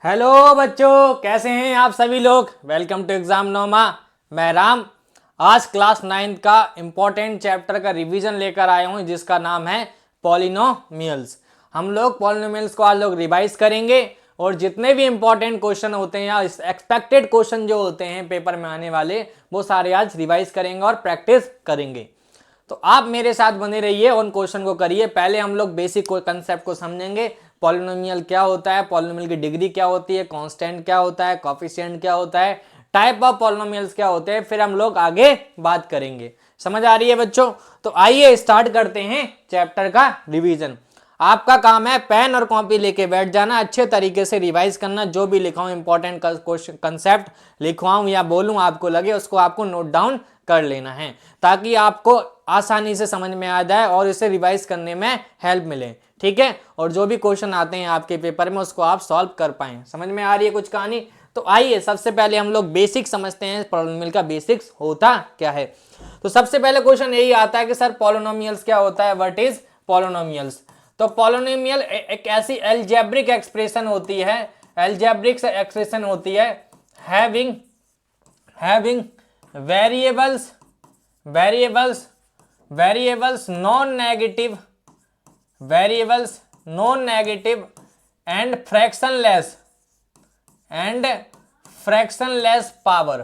Hello बच्चों, कैसे हैं आप सभी लोग। वेलकम टू एग्जाम नोमा। मैं राम। आज क्लास 9 का इम्पोर्टेंट चैप्टर का रिवीजन लेकर आया हूं जिसका नाम है पॉलिनोमियल्स। हम लोग पॉलिनोमियल्स को आज लोग रिवाइज करेंगे और जितने भी इंपॉर्टेंट क्वेश्चन होते हैं या एक्सपेक्टेड क्वेश्चन जो होते हैं पेपर में आने वाले वो सारे आज रिवाइज करेंगे और प्रैक्टिस करेंगे। तो आप मेरे साथ बने रहिए, उन क्वेश्चन को करिए। पहले हम लोग बेसिक कंसेप्ट को समझेंगे। पॉलिनोमियल क्या होता है, पॉलिनोमियल की डिग्री क्या होती है, कांस्टेंट क्या होता है, कोएफिशिएंट क्या होता है, टाइप ऑफ पॉलिनोमियल्स क्या होते हैं, फिर हम लोग आगे बात करेंगे। समझ आ रही है बच्चों? तो आइए स्टार्ट करते हैं चैप्टर का रिवीजन। आपका काम है पेन और कॉपी लेके बैठ जाना, अच्छे तरीके से रिवाइज करना। जो भी लिखाऊं इंपॉर्टेंट कंसेप्ट लिखवाऊं या बोलूं आपको लगे उसको आपको नोट डाउन कर लेना है ताकि आपको आसानी से समझ में आ जाए और इसे रिवाइज करने में हेल्प मिले। ठीक है, और जो भी क्वेश्चन आते हैं आपके पेपर में उसको आप सॉल्व कर पाए। समझ में आ रही है कुछ कहानी? तो आइए सबसे पहले हम लोग बेसिक समझते हैं पॉलिनोमियल का बेसिक्स होता क्या है। तो सबसे पहले क्वेश्चन यही आता है कि सर पॉलिनोमियल्स क्या होता है, व्हाट इज पॉलिनोमियल्स। तो पॉलिनोमियल एक ऐसी अलजेब्रिक एक्सप्रेशन होती है, अलजेब्रिक एक्सप्रेशन होती है having variables non-negative and fractionless power।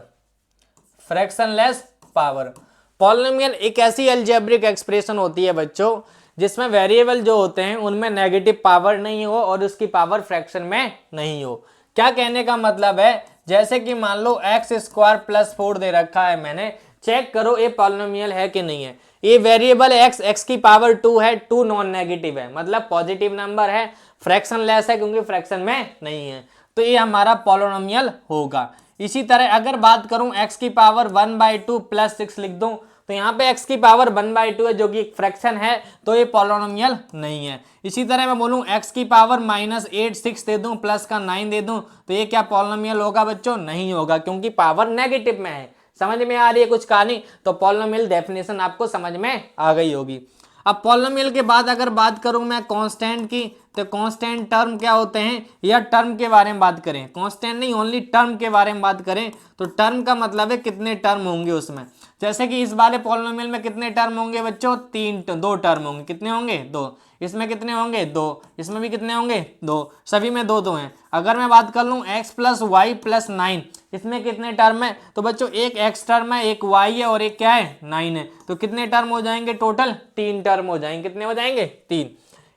Polynomial एक ऐसी अलजेब्रिक एक्सप्रेशन होती है बच्चों जिसमें वेरिएबल जो होते हैं उनमें नेगेटिव पावर नहीं हो और उसकी पावर फ्रैक्शन में नहीं हो। क्या कहने का मतलब है, जैसे कि मान लो x² + 4 दे रखा है मैंने, चेक करो ये पॉलिनोमियल है कि नहीं है। ये वेरिएबल x की पावर 2 है, 2 नॉन नेगेटिव है मतलब पॉजिटिव नंबर है, फ्रैक्शन लेस है क्योंकि फ्रैक्शन में नहीं है, तो ये हमारा पॉलिनोमियल होगा। इसी तरह अगर बात करूं x की पावर 1/2 + 6 लिख दूं तो यहाँ पे x की पावर 1/2 है जो कि एक फ्रैक्शन है, तो ये पॉलिनोमियल नहीं है। इसी तरह मैं बोलूं x की पावर -8 6 दे दूं प्लस का 9 दे दूं तो ये क्या पॉलिनोमियल होगा बच्चों? नहीं होगा क्योंकि पावर नेगेटिव में है। समझ में आ रही है कुछ कहानी? तो पॉलिनोमियल डेफिनेशन आपको समझ में आ गई होगी। अब पॉलिनोमियल के बाद अगर बात करूं मैं कांस्टेंट की, तो कांस्टेंट टर्म क्या होते हैं या टर्म के बारे में बात करें, कांस्टेंट नहीं ओनली टर्म के बारे में बात करें तो टर्म का मतलब है कितने टर्म होंगे उसमें। जैसे कि इस वाले पॉलिनोमियल में कितने टर्म होंगे बच्चों? 2 टर्म होंगे। कितने होंगे? 2। इसमें कितने होंगे? 2। इसमें भी कितने होंगे? 2। सभी में 2 हैं। अगर मैं बात कर लूं x + y + 9, इसमें कितने टर्म है? तो बच्चों एक x टर्म है, एक y है और एक क्या है? 9 है। तो कितने टर्म हो जाएंगे टोटल? 3 टर्म हो जाएंगे। कितने हो जाएंगे? 3।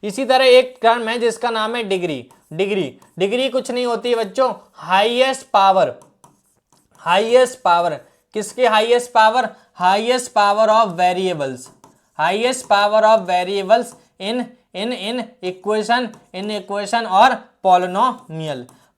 इसी तरह एक टर्म है जिसका नाम है डिग्री। डिग्री कुछ नहीं होती है बच्चों, हाईएस्ट पावर। किसके highest power? Highest power of variables in equation और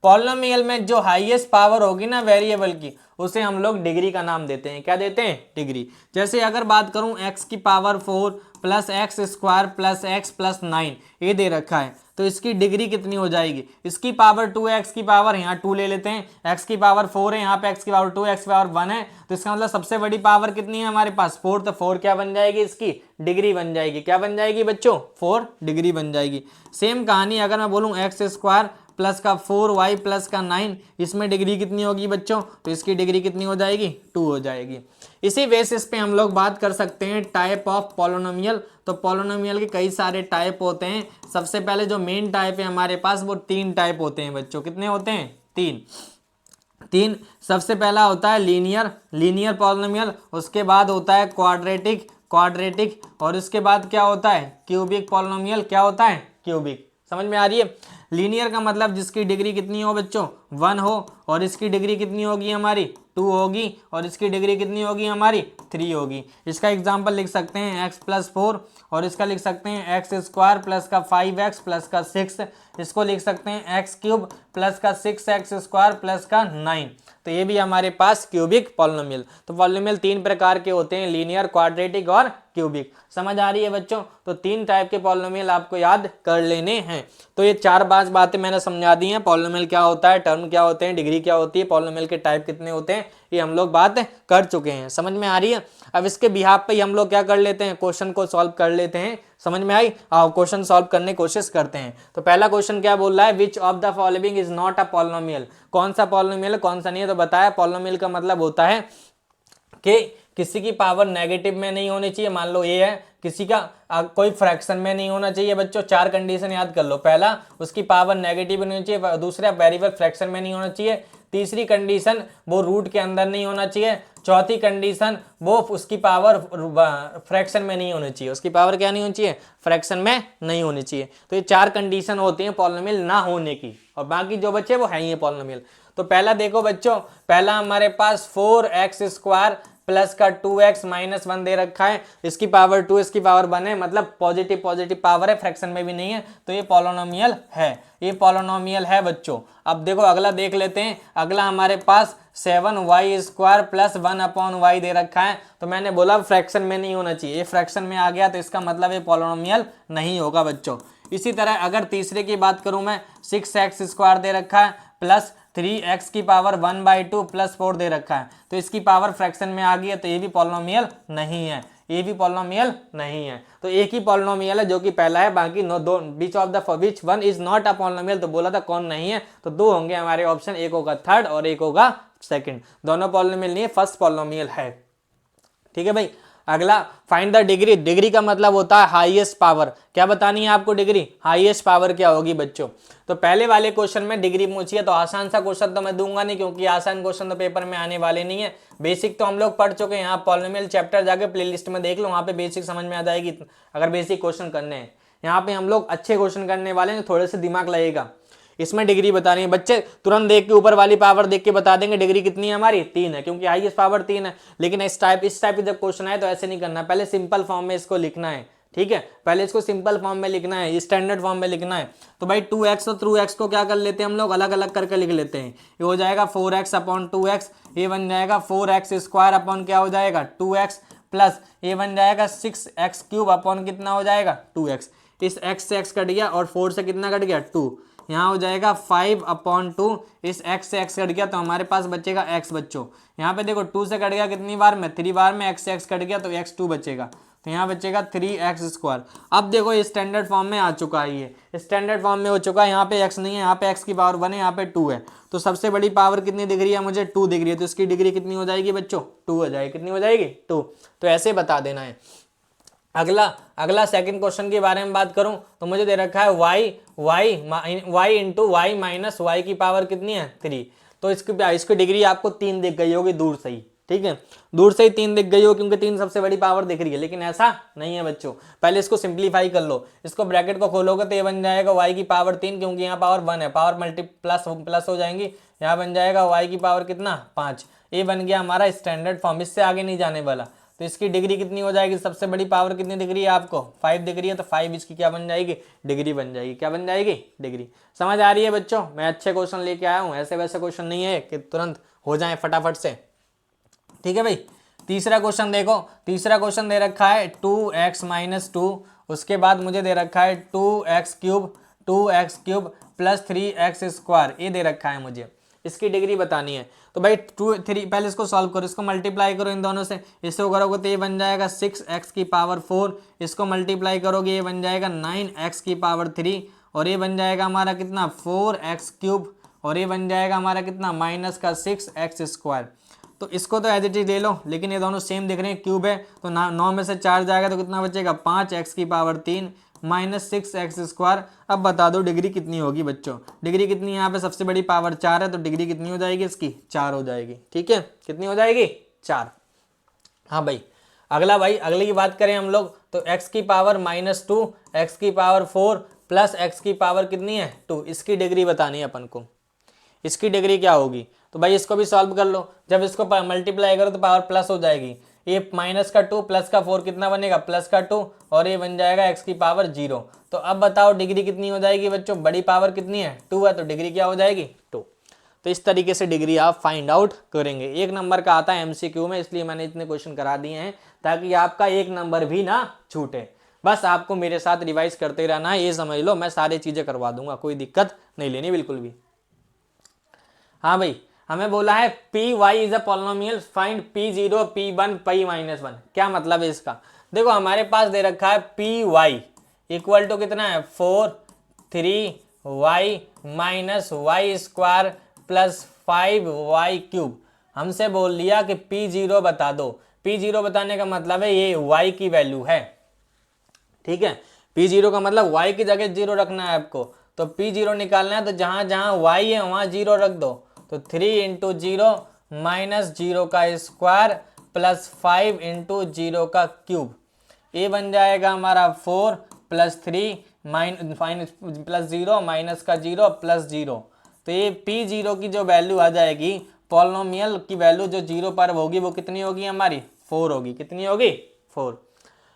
पॉलिनोमियल में जो हाईएस्ट पावर होगी ना वेरिएबल की उसे हम लोग डिग्री का नाम देते हैं। क्या देते हैं? डिग्री। जैसे अगर बात करूं x की पावर 4 + x² + x + 9 ये दे रखा है तो इसकी डिग्री कितनी हो जाएगी? इसकी पावर 2 है, x की पावर यहाँ 2 ले लेते हैं, x की पावर 4 है, यहाँ पे x की पावर 2 x की पावर 1 है, तो इसका मतलब सबसे बड़ी पावर कितनी है हमारे पास? 4। तो 4 क्या बन जाएगी? इसकी डिग्री बन जाएगी। क्या बन जाएगी बच्चों? 4 डिग्री बन जाएगी। सेम कहानी अगर मैं बोलूँ x² प्लस का 4y प्लस का 9, इसमें डिग्री कितनी होगी बच्चों? तो इसकी डिग्री कितनी हो जाएगी? 2 हो जाएगी। इसी बेसिस पे हम लोग बात कर सकते हैं टाइप ऑफ पॉलिनोमियल। तो पॉलिनोमियल के कई सारे टाइप होते हैं। सबसे पहले जो मेन टाइप है हमारे पास वो 3 टाइप होते हैं बच्चों। कितने होते हैं? 3। सबसे पहला होता है लीनियर पॉलिनोमियल, उसके बाद होता है क्वाड्रेटिक और उसके बाद क्या होता है? Cubic polynomial. क्या होता है? क्यूबिक। समझ में आ रही है? लीनियर का मतलब जिसकी डिग्री कितनी हो बच्चों? 1 हो और इसकी डिग्री कितनी होगी हमारी? 2 होगी और इसकी डिग्री कितनी होगी हमारी? 3 होगी। इसका एग्जांपल लिख सकते हैं x + 4 और इसका लिख सकते हैं x² प्लस का 5x प्लस का 6। इसको लिख सकते हैं x³ प्लस का 6x² प्लस का 9। तो ये भी हमारे पास क्यूबिक पॉलिनोमियल। तो पॉलिनोमियल 3 प्रकार के होते हैं, लीनियर, क्वाड्रेटिक और क्यूबिक। समझ आ रही है बच्चों? तो 3 टाइप के पॉलिनोमियल आपको याद कर लेने हैं। तो ये 4-5 बातें मैंने समझा दी हैं। पॉलिनोमियल क्या होता है, टर्म क्या होते हैं, डिग्री क्या होती है, पॉलिनोमियल के टाइप कितने होते हैं, ये हम लोग बात कर चुके हैं। समझ में आ रही है? अब इसके बिहाफ पे हम लोग क्या कर लेते हैं, क्वेश्चन को सॉल्व कर लेते हैं समझ में आई? आओ क्वेश्चन सॉल्व करने की कोशिश करते हैं। तो पहला क्वेश्चन क्या बोल रहा है, which of the following is not a polynomial, कौन सा पॉलिनोमियल है कौन सा नहीं है। तो बताया पॉलिनोमियल का मतलब होता है कि किसी की पावर नेगेटिव में नहीं होनी चाहिए, मान लो ये है, किसी का कोई फ्रैक्शन में नहीं होना चाहिए। बच्चों 4 कंडीशन याद कर लो, पहला उसकी पावर नेगेटिव नहीं होनी चाहिए, दूसरा वेरिएबल फ्रैक्शन में नहीं होना चाहिए, तीसरी कंडीशन वो रूट के अंदर नहीं होना चाहिए, चौथी कंडीशन वो उसकी पावर फ्रैक्शन में नहीं होनी चाहिए, उसकी पावर क्या नहीं होनी चाहिए, फ्रैक्शन में नहीं होनी चाहिए। तो ये 4 कंडीशन होती हैं पॉलिनोमियल ना होने की, और बाकी जो बच्चे वो है ही पॉलिनोमियल। तो पहला देखो बच्चों, पहला हमारे पास 4x² प्लस का 2x माइनस 1 दे रखा है, इसकी पावर 2 इसकी पावर 1 है, मतलब पॉजिटिव पॉजिटिव पावर है, फ्रैक्शन में भी नहीं है, तो ये पॉलिनोमियल है, ये पॉलिनोमियल है बच्चों। अब देखो अगला देख लेते हैं, अगला हमारे पास 7y² प्लस 1/y दे रखा है, तो मैंने बोला फ्रैक्शन में नहीं होना चाहिए, ये फ्रैक्शन में आ गया तो इसका मतलब ये पॉलिनोमियल नहीं होगा बच्चों। इसी तरह अगर तीसरे की बात करूं मैं, 6x² दे रखा है प्लस 3x की पावर 1/2 प्लस 4 दे रखा है, तो इसकी पावर फ्रैक्शन में आ गई है, तो ये भी पॉलिनोमियल नहीं है, ये भी पॉलिनोमियल नहीं है। तो एक ही पॉलिनोमियल है जो कि पहला है, बाकी नो दो, बीच of the which one is not a polynomial, तो बोला था कौन नहीं है, तो दो होंगे हमारे ऑप्शन, एक होगा थर्ड और एक होगा सेकंड, दोनों पॉलिनोमियल नहीं है, फर्स्ट पॉलिनोमियल है। ठीक है भाई। अगला फाइंड द डिग्री, डिग्री का मतलब होता है हाईएस्ट पावर, क्या बतानी है आपको डिग्री, हाईएस्ट पावर क्या होगी बच्चों। तो पहले वाले क्वेश्चन में डिग्री पूछी है, तो आसान सा क्वेश्चन तो मैं दूंगा नहीं, क्योंकि आसान क्वेश्चन तो पेपर में आने वाले नहीं है, बेसिक तो हम लोग पढ़ चुके हैं, यहाँ पॉलिनोमियल चैप्टर जाके प्लेलिस्ट में देख लो, वहाँ पे बेसिक समझ में आ जाएगी, अगर बेसिक क्वेश्चन करने हैं। यहाँ पे हम लोग अच्छे क्वेश्चन करने वाले हैं, थोड़े से दिमाग लगेगा। इसमें डिग्री बतानी है बच्चे, तुरंत देख के ऊपर वाली पावर देख के बता देंगे डिग्री कितनी है हमारी, 3 है, क्योंकि हाईएस्ट पावर 3 है। लेकिन इस टाइप के जब क्वेश्चन आए तो ऐसे नहीं करना, पहले सिंपल फॉर्म में इसको लिखना है, ठीक है, पहले इसको सिंपल फॉर्म में लिखना है, स्टैंडर्ड फॉर्म में लिखना है। तो भाई 2x और 2x को क्या कर लेते हैं हम लोग, अलग अलग करके लिख लेते हैं, ये हो जाएगा 4x/2x, ये बन जाएगा 4x² अपॉन क्या हो जाएगा 2x, प्लस ये बन जाएगा 6x³ अपॉन कितना हो जाएगा 2x, इस x से x कट गया और 4 से कितना कट गया 2, यहाँ हो जाएगा 5/2, इस x से x कट गया तो हमारे पास बचेगा x बच्चों। यहाँ पे देखो 2 से कट गया कितनी बार में, 3 बार में, x से x कट गया तो x2 बचेगा, तो यहाँ बचेगा 3x²। अब देखो ये स्टैंडर्ड फॉर्म में आ चुका है, ये स्टैंडर्ड फॉर्म में हो चुका है, यहाँ पे x नहीं है, यहाँ पे x की पावर 1 है, यहाँ पे 2 है, तो सबसे बड़ी पावर कितनी दिख रही है मुझे, 2 दिख रही है, तो इसकी डिग्री कितनी हो जाएगी बच्चों, 2 हो जाएगी, कितनी हो जाएगी 2। तो ऐसे बता देना है। अगला सेकंड क्वेश्चन के बारे में बात करूं तो मुझे दे रखा है y into Y minus Y की पावर कितनी है 3, तो इसकी डिग्री आपको 3 दिख गई होगी दूर से ही, ठीक है, दूर से ही 3 दिख गई हो, क्योंकि 3 सबसे बड़ी पावर दिख रही है, लेकिन ऐसा नहीं है बच्चों। पहले इसको सिंप्लीफाई कर लो, इसको ब्रैकेट को खोलोगे तो ये बन जाएगा y की पावर 3, क्योंकि यहाँ पावर 1 है, पावर प्लस हो जाएंगी, यहाँ बन जाएगा y की पावर कितना 5, ये बन गया हमारा स्टैंडर्ड फॉर्म, इससे आगे नहीं जाने वाला। तो इसकी डिग्री कितनी हो जाएगी, सबसे बड़ी पावर कितनी दिख रही है आपको 5 दिख रही है, तो 5 इसकी क्या बन जाएगी, डिग्री बन जाएगी, क्या बन जाएगी, डिग्री। समझ आ रही है बच्चों, मैं अच्छे क्वेश्चन लेके आया हूँ, ऐसे वैसे क्वेश्चन नहीं है कि तुरंत हो जाए फटाफट से, ठीक है भाई। तीसरा क्वेश्चन देखो, तीसरा क्वेश्चन दे रखा है 2x - 2, उसके बाद मुझे दे रखा है 2x³ प्लस 3x², ये दे रखा है मुझे, इसकी डिग्री बतानी है। तो भाई 2 3 पहले इसको सॉल्व करो, इसको मल्टीप्लाई करो इन दोनों से, इससे करोगे तो ये बन जाएगा 6x की पावर 4, इसको मल्टीप्लाई करोगे ये बन जाएगा 9x की पावर 3, और ये बन जाएगा हमारा कितना 4x³, और ये बन जाएगा हमारा कितना माइनस का 6x²। तो इसको तो एज इट इज ले लो, लेकिन ये दोनों सेम दिख रहे हैं, क्यूब है, तो 9 में से 4 जाएगा तो कितना बचेगा 5x की पावर 3 माइनस 6x²। अब बता दो डिग्री कितनी होगी बच्चों, डिग्री कितनी है, यहाँ पे सबसे बड़ी पावर 4 है, तो डिग्री कितनी हो जाएगी इसकी 4 हो जाएगी, ठीक है, कितनी हो जाएगी 4। हाँ भाई अगला, भाई अगले की बात करें हम लोग तो x की पावर -2, x की पावर 4 प्लस x की पावर कितनी है 2, इसकी डिग्री बतानी है अपन को, इसकी डिग्री क्या होगी। तो भाई इसको भी सॉल्व कर लो, जब इसको मल्टीप्लाई करो तो पावर प्लस हो जाएगी, ये माइनस का 2 प्लस का 4 कितना बनेगा प्लस का 2, और ये बन जाएगा x की पावर 0। तो अब बताओ डिग्री कितनी हो जाएगी बच्चों, बड़ी पावर कितनी है 2 है, तो डिग्री क्या हो जाएगी 2। तो इस तरीके से डिग्री आप फाइंड आउट करेंगे। 1 नंबर का आता है MCQ में, इसलिए मैंने इतने क्वेश्चन करा दिए हैं ताकि आपका 1 नंबर भी ना छूटे। बस आपको मेरे साथ रिवाइज करते रहना है, ये समझ लो मैं सारी चीजें करवा दूंगा, कोई दिक्कत नहीं लेनी बिल्कुल भी। हाँ भाई हमें बोला है Py is a polynomial, find P0 P1 P-1, क्या मतलब है इसका। देखो हमारे पास दे रखा है Py, इक्वल टू कितना है 4 3y minus Y square plus 5y cube. हमसे बोल लिया कि P0 बता दो। P0 बताने का मतलब है ये y की वैल्यू है, ठीक है। P0 का मतलब y की जगह 0 रखना है आपको, तो P0 निकालना है तो जहां जहां y है वहां 0 रख दो। तो 3 इंटू 0 माइनस 0 का स्क्वायर प्लस 5 इंटू 0 का क्यूब। ये बन जाएगा हमारा 4 प्लस 3 माइनस प्लस 0 माइनस का 0 प्लस 0। तो ये P0 की जो वैल्यू आ जाएगी, पॉलिनोमियल की वैल्यू जो 0 पर होगी वो कितनी होगी हमारी 4 होगी। कितनी होगी 4।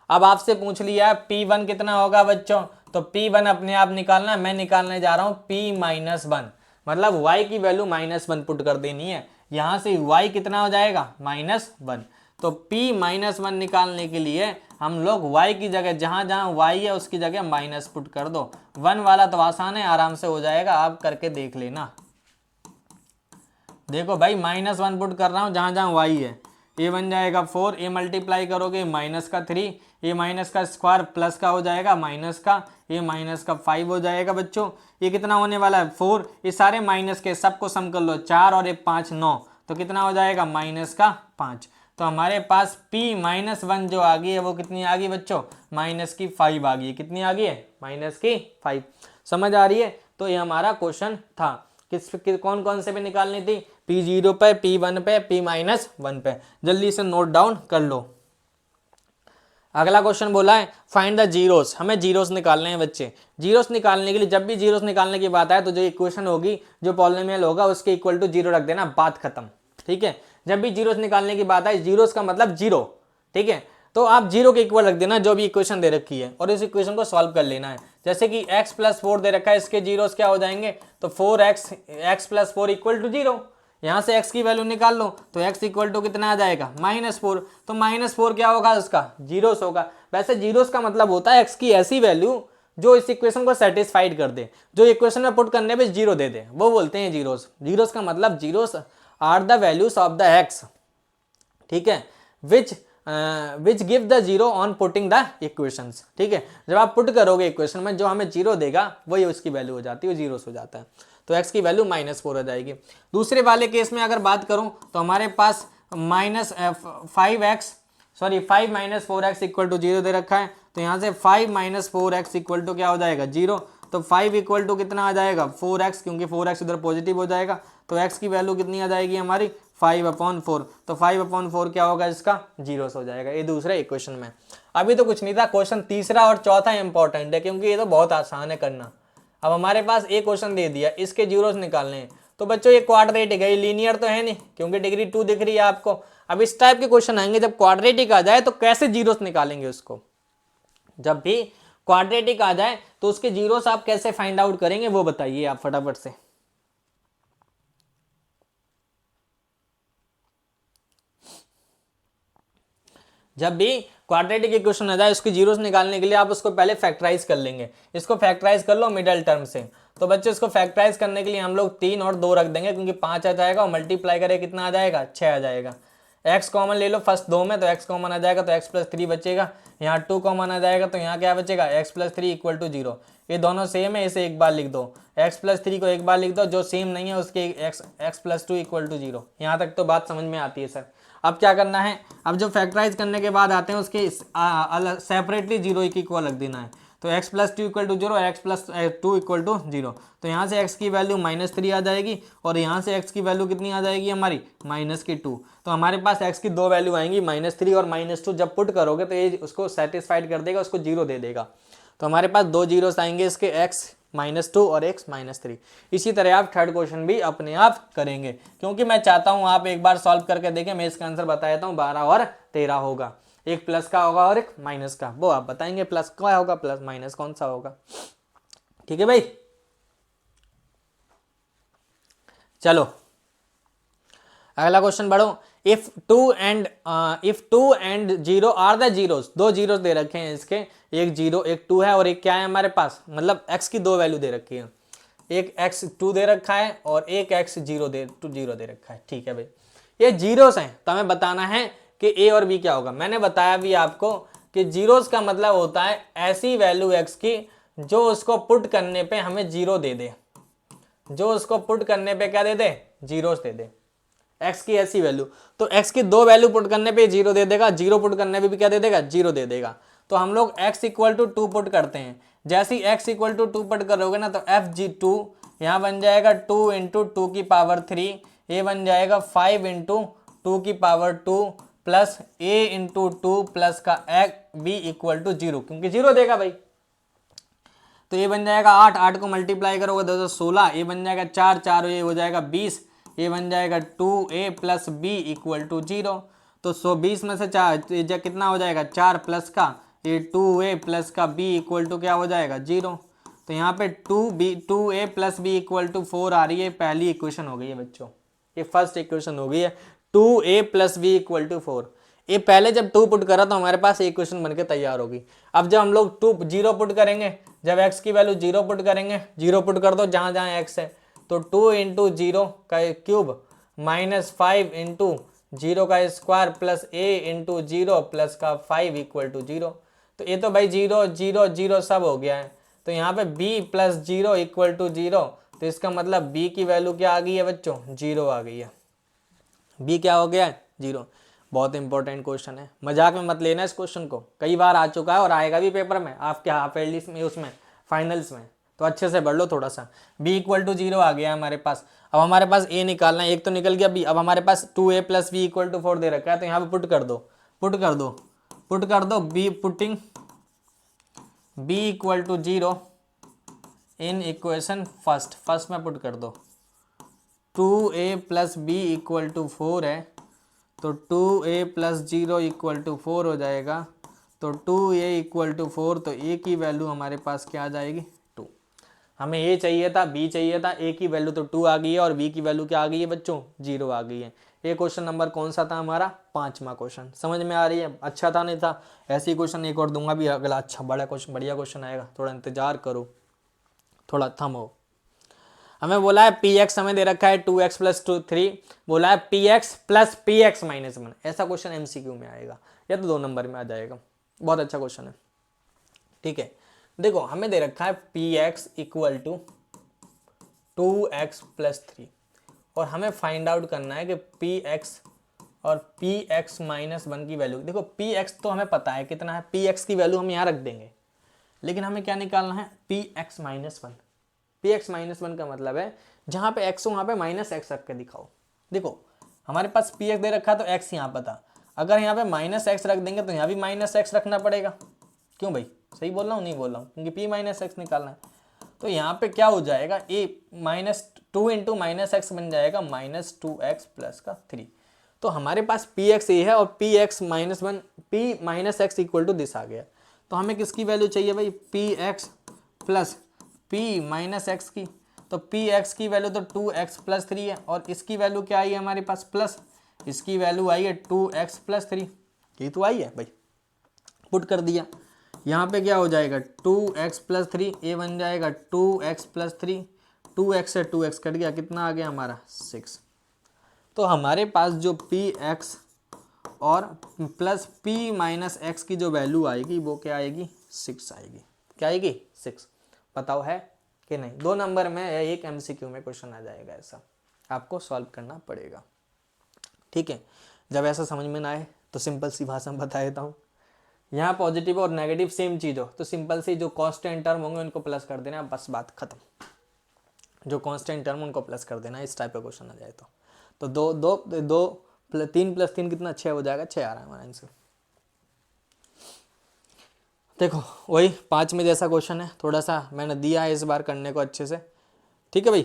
अब आपसे पूछ लिया P1 कितना होगा बच्चों, तो P1 अपने आप निकालना है। मैं निकालने जा रहा हूँ P-1, मतलब y की वैल्यू -1 पुट कर देनी है। यहाँ से y कितना हो जाएगा -1। तो P-1 निकालने के लिए हम लोग y की जगह जहाँ जहाँ y है उसकी जगह माइनस पुट कर दो। 1 वाला तो आसान है, आराम से हो जाएगा, आप करके देख लेना। देखो भाई -1 पुट कर रहा हूँ जहाँ जहाँ y है। ये बन जाएगा 4, ये मल्टीप्लाई करोगे माइनस का 3, ये माइनस का स्क्वायर प्लस का हो जाएगा माइनस का, ये माइनस का 5 हो जाएगा बच्चों। ये कितना होने वाला है 4, ये सारे माइनस के सबको सम कर लो, 4 और 1 5 9, तो कितना हो जाएगा -5। तो हमारे पास P-1 जो आ गई है वो कितनी आ गई बच्चों, -5 आ गई है। कितनी आ गई है -5। समझ आ रही है। तो ये हमारा क्वेश्चन था। कौन कौन से पे निकालनी थी, P0 पे, P1 पे, P-1 पे। जल्दी से नोट डाउन कर लो। अगला क्वेश्चन बोला है फाइंड द जीरोस। हमें जीरोस निकालने हैं बच्चे। जीरोस निकालने के लिए जब भी जीरोस निकालने की बात आए तो जो इक्वेशन होगी, जो पॉलिनोमियल होगा उसके इक्वल टू 0 रख देना, बात खत्म, ठीक है। जब भी जीरोस निकालने की बात आए, जीरोस का मतलब 0, ठीक है, तो आप 0 के इक्वल रख देना जो भी इक्वेशन दे रखी है और इस इक्वेशन को सॉल्व कर लेना है। जैसे कि x + 4 दे रखा है, इसके जीरोस क्या हो जाएंगे, तो 4x x + 4 = 0। यहाँ से x की वैल्यू निकाल लो तो x इक्वल टू कितना आ जाएगा -4। तो -4 क्या होगा उसका, जीरोस होगा। वैसे जीरोस का मतलब होता है x की ऐसी वैल्यू जो इस इक्वेशन को सेटिस्फाइड कर दे, जो इक्वेशन में पुट करने पे 0 दे दे, वो बोलते हैं जीरोस। जीरोस का मतलब zeros are the values of the x, ठीक है, which give the 0 on putting the equations, ठीक है। जब आप पुट करोगे इक्वेशन में जो हमें 0 देगा वही उसकी वैल्यू हो जाती है, वो जीरोस हो जाता है। तो x की वैल्यू -4 हो जाएगी। दूसरे वाले केस में अगर बात करूं तो हमारे पास five minus 4x equal to 0 दे रखा है। तो यहाँ से 5 - 4x इक्वल टू क्या हो जाएगा 0। तो 5 इक्वल टू कितना आ जाएगा 4x, क्योंकि 4x उधर पॉजिटिव हो जाएगा। तो x की वैल्यू कितनी आ जाएगी हमारी 5/4। तो 5/4 क्या होगा इसका, जीरोस हो जाएगा। ये दूसरे इक्वेशन में। अभी तो कुछ नहीं था, क्वेश्चन तीसरा और चौथा इंपॉर्टेंट है क्योंकि ये तो बहुत आसान है करना। अब हमारे पास एक क्वेश्चन दे दिया, इसके जीरोस निकालने हैं। तो बच्चों ये क्वाड्रेटिक है, ये लीनियर तो है नहीं क्योंकि डिग्री 2 दिख रही है आपको। अब इस टाइप के क्वेश्चन आएंगे जब क्वाड्रेटिक आ जाए तो कैसे जीरोस निकालेंगे उसको। जब भी क्वाड्रेटिक आ जाए तो उसके जीरोस आप कैसे फाइंड आउट करेंगे वो बताइए आप फटाफट से। जब भी क्वाड्रेटिक इक्वेशन आ जाए उसकी जीरोस निकालने के लिए आप उसको पहले फैक्टराइज कर लेंगे। इसको फैक्टराइज कर लो मिडल टर्म से। तो बच्चों इसको फैक्टराइज करने के लिए हम लोग 3 और 2 रख देंगे क्योंकि 5 आ जाएगा और मल्टीप्लाई करें कितना आ जाएगा 6 आ जाएगा। x कॉमन ले लो फर्स्ट 2 में, तो x कॉमन आ जाएगा तो x + 3 बचेगा। यहाँ 2 कॉमन आ जाएगा तो यहाँ क्या बचेगा x + 3 = 0। ये दोनों सेम है, इसे एक बार लिख दो। x + 3 को एक बार लिख दो, जो सेम नहीं है उसके x + 2 = 0। यहाँ तक तो बात समझ में आती है सर। अब क्या करना है, अब जो फैक्टराइज करने के बाद आते हैं उसके सेपरेटली 0 की इक्वल रख देना है। तो x + 2 = 0 और x + 2 = 0। तो यहाँ से x की वैल्यू -3 आ जाएगी और यहाँ से x की वैल्यू कितनी आ जाएगी हमारी -2। तो हमारे पास x की 2 वैल्यू आएंगी -3 और -2। जब पुट करोगे तो ये उसको सेटिस्फाइड कर देगा, उसको 0 दे देगा। तो हमारे पास 2 जीरोस आएंगे इसके, x -2 और x -3। इसी तरह आप थर्ड क्वेश्चन भी अपने आप करेंगे क्योंकि मैं चाहता हूं आप एक बार सॉल्व करके देखें। मैं इसका आंसर बता देता हूं, 12 और 13 होगा। एक प्लस का होगा और एक माइनस का, वो आप बताएंगे प्लस क्या होगा, प्लस माइनस कौन सा होगा। ठीक है भाई, चलो अगला क्वेश्चन बढ़ो। If 2 and 0 are the zeros, 2 zeros दे रखे हैं इसके, एक 0 एक 2 है और एक क्या है हमारे पास, मतलब x की 2 वैल्यू दे रखी है। एक x 2 दे रखा है और एक x 0 दे रखा है। ठीक है भाई, ये जीरोस हैं तो हमें बताना है कि a और b क्या होगा। मैंने बताया भी आपको कि जीरोस का मतलब होता है ऐसी वैल्यू x की जो उसको पुट करने पे हमें जीरो दे दे, जो उसको पुट करने पे क्या दे दे, जीरोस दे दे, x की ऐसी वैल्यू। तो x की दो वैल्यू पुट करने पे जीरो दे देगा, जीरो पुट करने पे भी क्या दे देगा, जीरो दे देगा। तो हम लोग x इक्वल टू 2 पुट करते हैं। जैसे ही x इक्वल टू 2 पुट करोगे ना तो FG2 यहाँ बन जाएगा 2 इंटू 2 की पावर 3, ये बन जाएगा 5 इंटू 2 की power 2 plus a into 2 plus का b इक्वल टू 0, क्योंकि जीरो देगा भाई। तो ये बन जाएगा 8, 8 को मल्टीप्लाई करोगे 2 16, ये बन जाएगा 4, 4 ये हो जाएगा 20, ये बन जाएगा 2a plus B equal to 0। तो 120 में से 4 कितना हो जाएगा, 4 प्लस का ये 2a प्लस का b इक्वल टू क्या हो जाएगा, 0। तो यहाँ पे 2a plus B equal to 4 आ रही है, पहली इक्वेशन हो गई है बच्चों, ये फर्स्ट इक्वेशन हो गई है 2a plus B equal to 4। ये पहले जब 2 पुट करा तो हमारे पास इक्वेशन बनके तैयार होगी। अब जब हम लोग 0 पुट करेंगे, जब x की वैल्यू 0 पुट करेंगे, 0 पुट कर दो जहां जहां x है, तो 2 इंटू 0 का क्यूब माइनस 5 इंटू 0 का square plus a into 0 plus का 5 इक्वल टू 0। तो ये तो भाई 0 0 0 सब हो गया है। तो यहाँ पे b प्लस 0 इक्वल टू 0, तो इसका मतलब b की वैल्यू क्या आ गई है बच्चों, 0 आ गई है। b क्या हो गया है, 0। बहुत इंपॉर्टेंट क्वेश्चन है, मजाक में मत लेना इस क्वेश्चन को, कई बार आ चुका है और आएगा भी पेपर में आपके हाफ ईयरली में, उसमें फाइनल्स में, तो अच्छे से पढ़ लो थोड़ा सा। b इक्वल टू 0 आ गया है हमारे पास। अब हमारे पास a निकालना है, एक तो निकल गया b। अब हमारे पास 2a plus B equal to 4 दे रखा है, तो यहाँ पे पुट कर दो, पुट कर दो b, putting b equal to 0 in equation first में पुट कर दो। 2a plus B equal to 4 है, तो 2a प्लस 0 इक्वल टू 4 हो जाएगा। तो 2a इक्वल टू 4, तो a की वैल्यू हमारे पास क्या आ जाएगी, 2। हमें a चाहिए था, b चाहिए था, a की वैल्यू तो 2 आ गई है और b की वैल्यू क्या आ गई है बच्चों, 0 आ गई है। ये क्वेश्चन नंबर कौन सा था हमारा, 5वां क्वेश्चन। समझ में आ रही है, अच्छा था नहीं था। ऐसे ही क्वेश्चन एक और दूंगा भी अगला, अच्छा बड़ा क्वेश्चन, बढ़िया क्वेश्चन आएगा, थोड़ा इंतजार करो, थोड़ा थमो। हमें बोला है px हमें दे रखा है 2x प्लस 3, बोला है px प्लस px माइनस 1। ऐसा क्वेश्चन एमसीक्यू में आएगा या तो 2 नंबर में आ जाएगा, बहुत अच्छा क्वेश्चन है। ठीक है, देखो हमें दे रखा है px equal to 2x plus 3 और हमें फाइंड आउट करना है कि px और px माइनस 1 की वैल्यू। देखो px तो हमें पता है कितना है, px की वैल्यू हम यहाँ रख देंगे, लेकिन हमें क्या निकालना है, px माइनस 1। px माइनस 1 का मतलब है जहां पे x हो वहां पे माइनस x रख के दिखाओ। देखो हमारे पास px दे रखा है तो x यहाँ पर था, अगर यहाँ पे माइनस x रख देंगे तो यहाँ भी माइनस x रखना पड़ेगा। क्यों भाई, सही बोल रहा हूँ नहीं बोल रहा हूँ, क्योंकि p माइनस एक्स निकालना है। तो यहाँ पे क्या हो जाएगा, a minus 2 into minus x बन जाएगा माइनस 2x प्लस का 3। तो हमारे पास px ये है और px minus 1, p minus x equal to this आ गया। तो हमें किसकी वैल्यू चाहिए भाई, px plus p minus x की। तो px की वैल्यू तो 2x प्लस 3 है और इसकी वैल्यू क्या आई है हमारे पास, प्लस, इसकी वैल्यू आई है 2x प्लस 3, ये तो आई है भाई, पुट कर दिया। यहाँ पे क्या हो जाएगा 2x प्लस 3, ये बन जाएगा 2x प्लस 3, 2x से 2x कट गया, कितना आ गया हमारा 6। तो हमारे पास जो px और प्लस p माइनस एक्स की जो वैल्यू आएगी वो क्या आएगी, 6 आएगी। क्या आएगी, 6। बताओ है कि नहीं। 2 नंबर में या एक एमसीक्यू में क्वेश्चन आ जाएगा, ऐसा आपको सॉल्व करना पड़ेगा। ठीक है, जब ऐसा समझ में ना आए तो सिंपल सी भाषा में बता देता हूँ। यहाँ पॉजिटिव और नेगेटिव सेम चीज़ हो तो सिंपल सी जो कांस्टेंट टर्म होंगे उनको प्लस कर देना, बस बात खत्म। जो कांस्टेंट टर्म उनको प्लस कर देना, इस टाइप का क्वेश्चन आ जाए तो 3 प्लस 3 कितना, 6 हो जाएगा, 6 आ रहा है हमारा आंसर। देखो वही 5 में जैसा क्वेश्चन है, थोड़ा सा मैंने दिया है इस बार करने को अच्छे से। ठीक है भाई,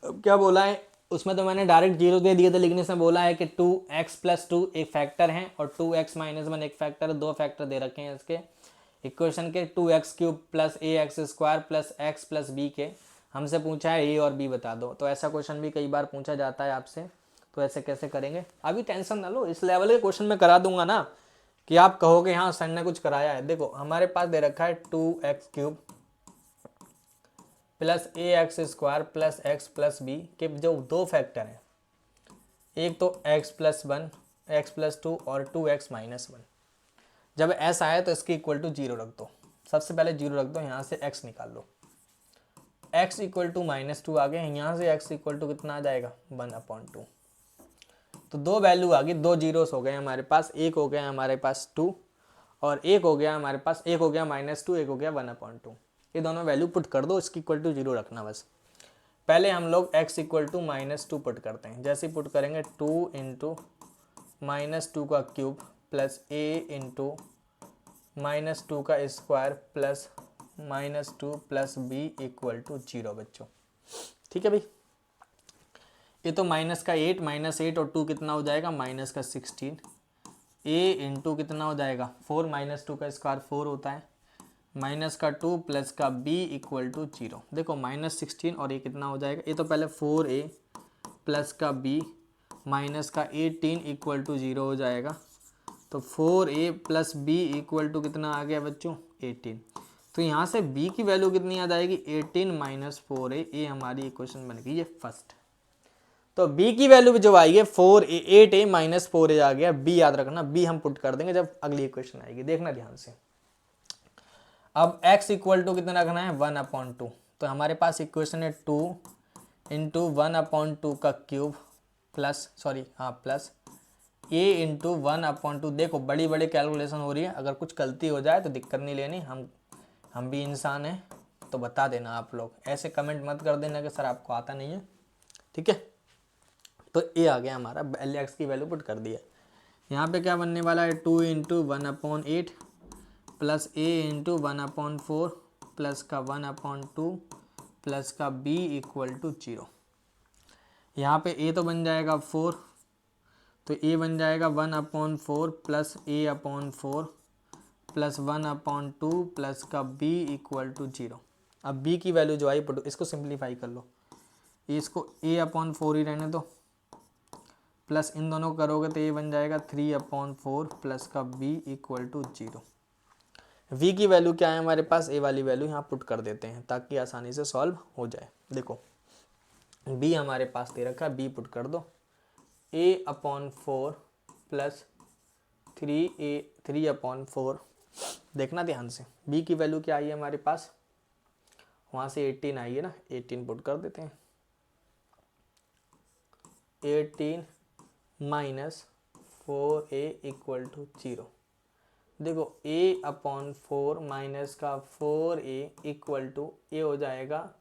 अब क्या बोला है उसमें, तो मैंने डायरेक्ट 0 दे दिए थे, लेकिन इसमें बोला है कि 2x प्लस 2 एक फैक्टर है और 2x माइनस 1 एक फैक्टर है। 2 फैक्टर दे रखे हैं इसके इक्वेशन के, 2x cube plus ax square plus x plus b के। हमसे पूछा है a और b बता दो, तो ऐसा क्वेश्चन भी कई बार पूछा जाता है आपसे। तो ऐसे कैसे करेंगे, अभी टेंशन ना लो, इस लेवल के क्वेश्चन में करा दूंगा ना कि आप कहोगे हाँ सर ने कुछ कराया है। देखो हमारे पास दे रखा है 2x cube plus ax square plus x plus B के जो 2 फैक्टर हैं, एक तो x प्लस 1, x प्लस 2 और 2x माइनस 1। जब एस आए तो इसकी इक्वल टू 0 रख दो, सबसे पहले 0 रख दो, यहाँ से x निकाल लो, x इक्वल टू -2 आ गए, यहाँ से x इक्वल टू कितना आ जाएगा 1/2। तो दो वैल्यू आ गई, दो जीरोस हो गए हमारे पास, एक हो गया हमारे पास 2 और एक हो गया हमारे पास, एक हो गया -2, एक हो गया 1/2। ये दोनों वैल्यू पुट कर दो, इसकी इक्वल टू 0 रखना बस। पहले हम लोग x इक्वल टू -2 पुट करते हैं, जैसे पुट करेंगे 2 इंटू -2 का क्यूब प्लस a इंटू -2 का square plus -2 plus b equal to 0 बच्चों। ठीक है भाई, ये तो -8 और 2 कितना हो जाएगा -16, a इंटू कितना हो जाएगा 4, -2 का स्क्वायर 4 होता है, -2 प्लस का b इक्वल टू 0। देखो -16 और ये कितना हो जाएगा, ये तो पहले 4a प्लस का b माइनस का 18 इक्वल टू 0 हो जाएगा। तो 4a plus b equal to कितना आ गया बच्चों 18। तो यहाँ से b की वैल्यू कितनी आ जाएगी 18 माइनस 4a, ये हमारी इक्वेशन बन गई ये फर्स्ट। तो b की वैल्यू जो आई है 8a माइनस 4a आ गया, b याद रखना, b हम पुट कर देंगे जब अगली इक्वेशन आएगी, देखना ध्यान से। अब x इक्वल टू कितना रखना है 1/2। तो हमारे पास इक्वेशन है 2 इंटू 1/2 का cube plus plus a into 1/2। देखो बड़ी बड़ी कैलकुलेशन हो रही है, अगर कुछ गलती हो जाए तो दिक्कत नहीं लेनी, हम भी इंसान हैं, तो बता देना आप लोग, ऐसे कमेंट मत कर देना कि सर आपको आता नहीं है। ठीक है, तो ये आ गया हमारा, x की वैल्यू पुट कर दिया। यहाँ पे क्या बनने वाला है 2 into 1/8 plus a into 1/4 plus का 1/2 प्लस का b इक्वल टू 0। यहाँ पे a तो बन जाएगा 4, तो a बन जाएगा 1/4 प्लस a/4 प्लस 1/2 प्लस का b इक्वल टू 0। अब b की वैल्यू जो आई पुट, इसको सिंप्लीफाई कर लो, इसको a/4 ही रहने दो, प्लस इन दोनों करोगे तो ये बन जाएगा 3/4 प्लस का b इक्वल टू 0। v की वैल्यू क्या है हमारे पास, a वाली वैल्यू यहाँ पुट कर देते हैं ताकि आसानी से सॉल्व हो जाए। देखो b हमारे पास दे रखा है, b पुट कर दो, a/4 प्लस 3/4। देखना ध्यान से, b की वैल्यू क्या आई है हमारे पास, वहाँ से 18 आई है ना, 18 पुट कर देते हैं, 18 माइनस 4a इक्वल टू 0। देखो a/4 माइनस का 4a इक्वल टू ए हो जाएगा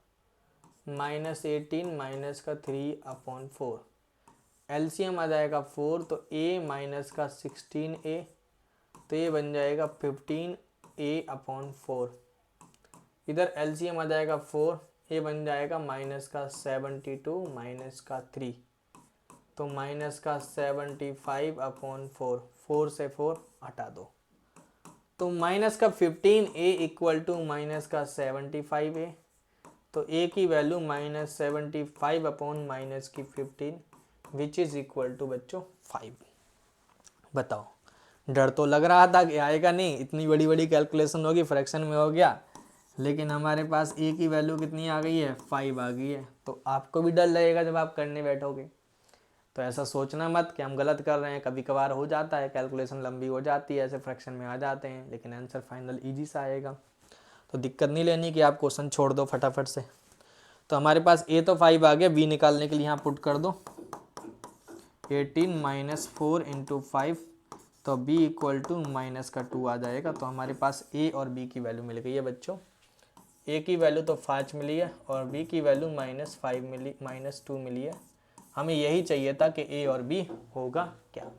-18 माइनस का 3/4। एलसीएम आ जाएगा 4, तो a माइनस का 16a, तो ये बन जाएगा 15a/4। इधर एलसीएम आ जाएगा 4, ये बन जाएगा माइनस का 72 माइनस का 3, तो माइनस का 75/4, 4 से 4 हटा दो, तो माइनस का 15a इक्वल टू माइनस का 75a। तो a की वैल्यू -75 अपॉन माइनस की 15 विच इज इक्वल टू बच्चों 5। बताओ, डर तो लग रहा था कि आएगा नहीं, इतनी बड़ी बड़ी कैलकुलेशन होगी, फ्रैक्शन में हो गया, लेकिन हमारे पास a की वैल्यू कितनी आ गई है 5 आ गई है। तो आपको भी डर लगेगा जब आप करने बैठोगे, तो ऐसा सोचना मत कि हम गलत कर रहे हैं, कभी कभार हो जाता है, कैलकुलेशन लंबी हो जाती है, ऐसे फ्रैक्शन में आ जाते हैं, लेकिन आंसर फाइनल इजी सा आएगा। तो दिक्कत नहीं लेनी कि आप क्वेश्चन छोड़ दो फटाफट से। तो हमारे पास a तो 5 आ गया, b निकालने के लिए यहाँ पुट कर दो 18 माइनस 4 इंटू 5, तो b इक्वल टू माइनस का 2 आ जाएगा। तो हमारे पास a और b की वैल्यू मिल गई है बच्चों, a की वैल्यू तो 5 मिली है और b की वैल्यू -2 मिली है। हमें यही चाहिए था कि a और b होगा क्या।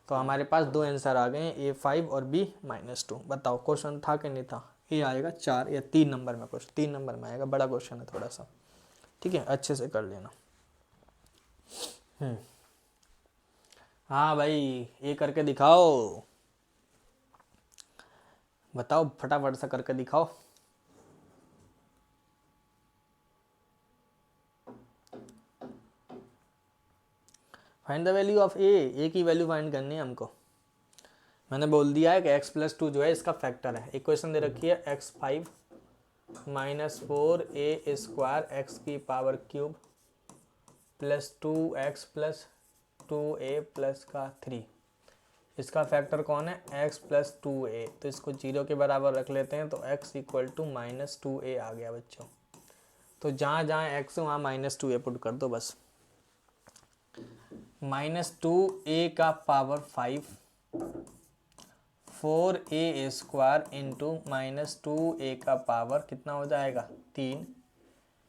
तो हमारे पास दो आंसर आ गए हैं, a5 और b -2। बताओ क्वेश्चन था कि नहीं था, ये आएगा 4 या 3 नंबर में, क्वेश्चन 3 नंबर में आएगा, बड़ा क्वेश्चन है थोड़ा सा। ठीक है, अच्छे से कर लेना। हाँ भाई, ये करके दिखाओ, बताओ फटाफट से करके दिखाओ। फाइंड द वैल्यू ऑफ ए की वैल्यू फाइंड करनी है हमको। मैंने बोल दिया है कि x+2 जो है इसका फैक्टर है। इक्वेशन दे रखी है x5 माइनस 4a² x की power cube plus 2x plus 2a plus का 3। इसका फैक्टर कौन है, x प्लस 2a, तो इसको 0 के बराबर रख लेते हैं, तो x इक्वल टू -2a आ गया बच्चों। तो जहाँ जहाँ x वहाँ -2a पुट कर दो बस। -2a का पावर 5, 4a² इंटू -2a का पावर कितना हो जाएगा 3,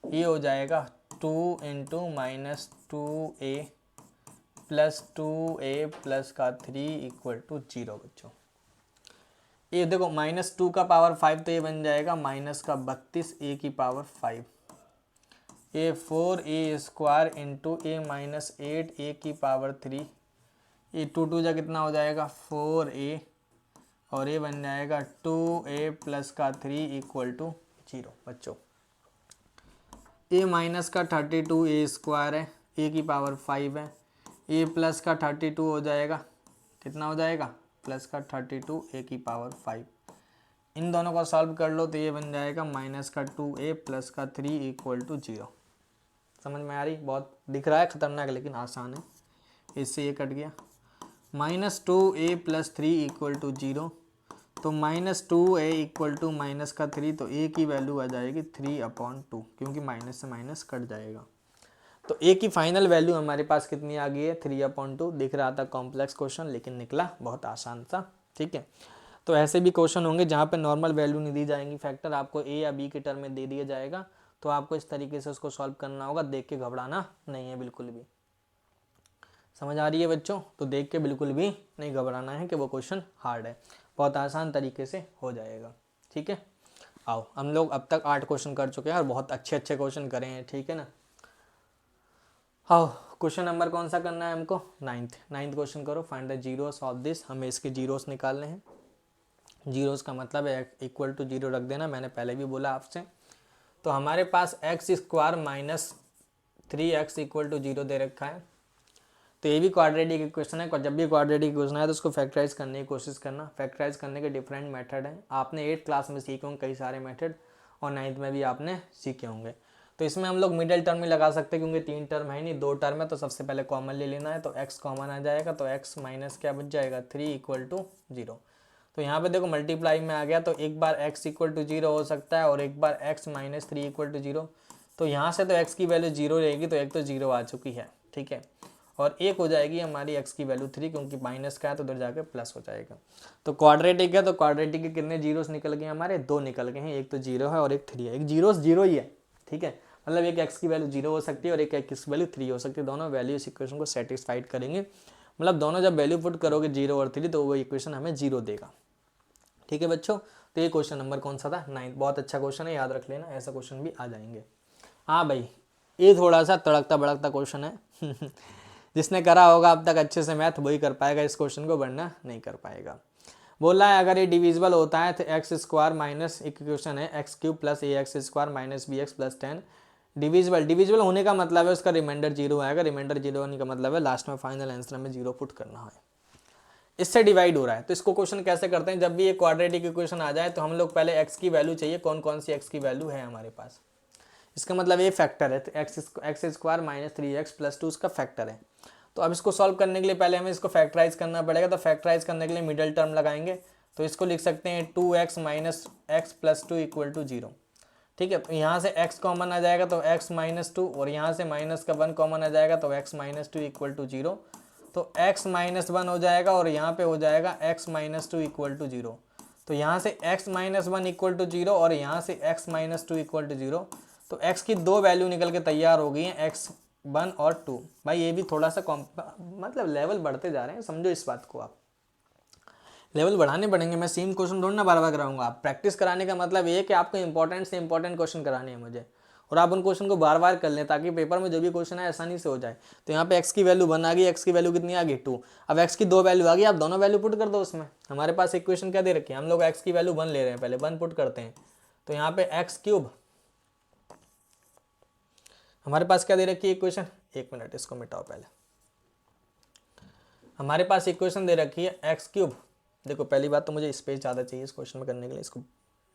ये हो जाएगा 2 into -2a plus 2a plus का 3 इक्वल टू 0 बच्चों। ये देखो -2 का पावर 5 तो ये बन जाएगा माइनस का 32 a की पावर 5, ये 4a² into a minus 8a की पावर 3, ये 2 जा कितना हो जाएगा 4a, और ये बन जाएगा 2a प्लस का 3 इक्वल टू 0 बच्चों। a माइनस का 32a² है, a की पावर 5 है, a प्लस का 32 हो जाएगा, कितना हो जाएगा प्लस का 32 a की पावर 5। इन दोनों को सॉल्व कर लो तो ये बन जाएगा माइनस का 2a प्लस का 3 इक्वल टू 0। समझ में आ रही, बहुत दिख रहा है खतरनाक लेकिन आसान है। इससे ये कट गया, -2a प्लस 3 इक्वल टू 0, तो -2a इक्वल टू माइनस का 3, तो a की वैल्यू आ जाएगी 3/2, क्योंकि माइनस से माइनस कट जाएगा। तो a की फाइनल वैल्यू हमारे पास कितनी आ गई है 3/2। दिख रहा था कॉम्प्लेक्स क्वेश्चन लेकिन निकला बहुत आसान सा, ठीक है। तो ऐसे भी क्वेश्चन होंगे जहाँ पे नॉर्मल वैल्यू नहीं दी जाएंगी, फैक्टर आपको a या b के टर्म में दे दिया जाएगा, तो आपको इस तरीके से उसको सॉल्व करना होगा, देख के घबराना नहीं है बिल्कुल भी। समझ आ रही है बच्चों, तो देख के बिल्कुल भी नहीं घबराना है कि वो क्वेश्चन हार्ड है, बहुत आसान तरीके से हो जाएगा, ठीक है। आओ हम लोग अब तक 8 क्वेश्चन कर चुके हैं और बहुत अच्छे अच्छे क्वेश्चन करे हैं, ठीक है ना। आओ क्वेश्चन नंबर कौन सा करना है हमको, 9th क्वेश्चन करो। Find the zeros of this, हमें इसके जीरोस निकालने हैं। जीरोस का मतलब है इक्वल टू 0 रख देना, मैंने पहले भी बोला आपसे। तो हमारे पास x² minus 3x equal to 0 दे रखा है, तो ये भी क्वाड्रेटिक इक्वेशन है। जब भी क्वाड्रेटिक इक्वेशन है तो उसको फैक्टराइज करने की कोशिश करना। फैक्टराइज करने के डिफरेंट मेथड हैं, आपने 8th क्लास में सीखे होंगे कई सारे मेथड, और 9th में भी आपने सीखे होंगे। तो इसमें हम लोग मिडिल टर्म में लगा सकते हैं, क्योंकि 3 टर्म है नहीं 2 टर्म है, तो सबसे पहले कॉमन ले लेना है। तो x कॉमन आ जाएगा, तो x माइनस क्या बच जाएगा 3 इक्वल टू 0। तो यहाँ पे देखो मल्टीप्लाई में आ गया, तो एक बार x इक्वल टू 0 हो सकता है और एक बार x माइनस 3 इक्वल टू 0। तो यहाँ से तो x की वैल्यू 0 रहेगी, तो एक तो 0 आ चुकी है, ठीक है। और एक हो जाएगी हमारी x की वैल्यू 3, क्योंकि माइनस का है तो उधर जाके प्लस हो जाएगा। तो क्वाड्रेटिक है, तो क्वाड्रेटिक के कितने जीरोस निकल गए हमारे, 2 निकल गए हैं, एक तो 0 है और एक 3 है। एक जीरोस 0 ही है, ठीक है, मतलब एक x की वैल्यू 0 हो सकती है और एक x की वैल्यू 3 हो सकती है। दोनों वैल्यू इस इक्वेशन को सेटिस्फाइड करेंगे, मतलब दोनों जब वैल्यू पुट करोगे 0 और 3 तो वो इक्वेशन हमें 0 देगा, ठीक है बच्चों। तो ये क्वेश्चन नंबर कौन सा था 9th, बहुत अच्छा क्वेश्चन है, याद रख लेना, ऐसा क्वेश्चन भी आ जाएंगे। हाँ भाई ये थोड़ा सा तड़कता भड़कता क्वेश्चन है जिसने करा होगा अब तक अच्छे से मैथ वही कर पाएगा इस क्वेश्चन को, वरना नहीं कर पाएगा। बोला है अगर ये डिविजिबल होता है तो x² माइनस इक्वेशन है x³ plus ax² minus bx plus 10 divisible होने का मतलब है उसका रिमाइंडर 0 आएगा। रिमाइंडर 0 होने का मतलब है लास्ट में फाइनल आंसर में 0 पुट करना है। इससे डिवाइड हो रहा है, तो इसको क्वेश्चन कैसे करते हैं, जब भी ये क्वाड्रेटिक इक्वेशन आ जाए तो हम लोग पहले x की वैल्यू चाहिए, कौन कौन सी x की वैल्यू है हमारे पास। इसका मतलब ये फैक्टर है, तो x² माइनस 3x प्लस 2 उसका फैक्टर है। तो अब इसको सॉल्व करने के लिए पहले हमें इसको फैक्टराइज करना पड़ेगा। तो फैक्टराइज करने के लिए मिडिल टर्म लगाएंगे, तो इसको लिख सकते हैं 2x minus x plus 2 equal to 0, ठीक है। तो यहाँ से x कॉमन आ जाएगा तो x माइनस 2, और यहाँ से माइनस का 1 कॉमन आ जाएगा तो x माइनस 2 इक्वल टू 0। तो x माइनस 1 हो जाएगा और यहाँ पे हो जाएगा x माइनस 2 इक्वल टू 0। तो यहाँ से x माइनस 1 इक्वल टू 0 और यहाँ से x माइनस 2 इक्वल टू 0। तो x की 2 वैल्यू निकल के तैयार हो गई हैं, x1 और 2। भाई ये भी थोड़ा सा मतलब लेवल बढ़ते जा रहे हैं, समझो इस बात को, आप लेवल बढ़ाने पड़ेंगे। मैं सेम क्वेश्चन थोड़ा ना बार बार कराऊंगा, आप प्रैक्टिस कराने का मतलब ये है कि आपको इंपॉर्टेंट से इंपॉर्टेंट क्वेश्चन कराने हैं मुझे, और आप उन क्वेश्चन को बार बार कर लें ताकि पेपर में जो भी क्वेश्चन है आसानी से हो जाए। तो यहाँ पे x की वैल्यू 1 आ गई, x की वैल्यू कितनी आ गई 2। अब x की 2 वैल्यू आ गई, आप दोनों वैल्यू पुट कर दो उसमें। हमारे पास इक्वेशन क्या दे रखी है, हम लोग x की वैल्यू 1 ले रहे हैं, पहले 1 पुट करते हैं। तो यहाँ पे x³ हमारे पास क्या दे रखी है इक्वेशन, 1 मिनट इसको मिटाओ पहले। हमारे पास इक्वेशन दे रखी है x³। देखो पहली बात तो मुझे स्पेस ज़्यादा चाहिए इस क्वेश्चन में करने के लिए, इसको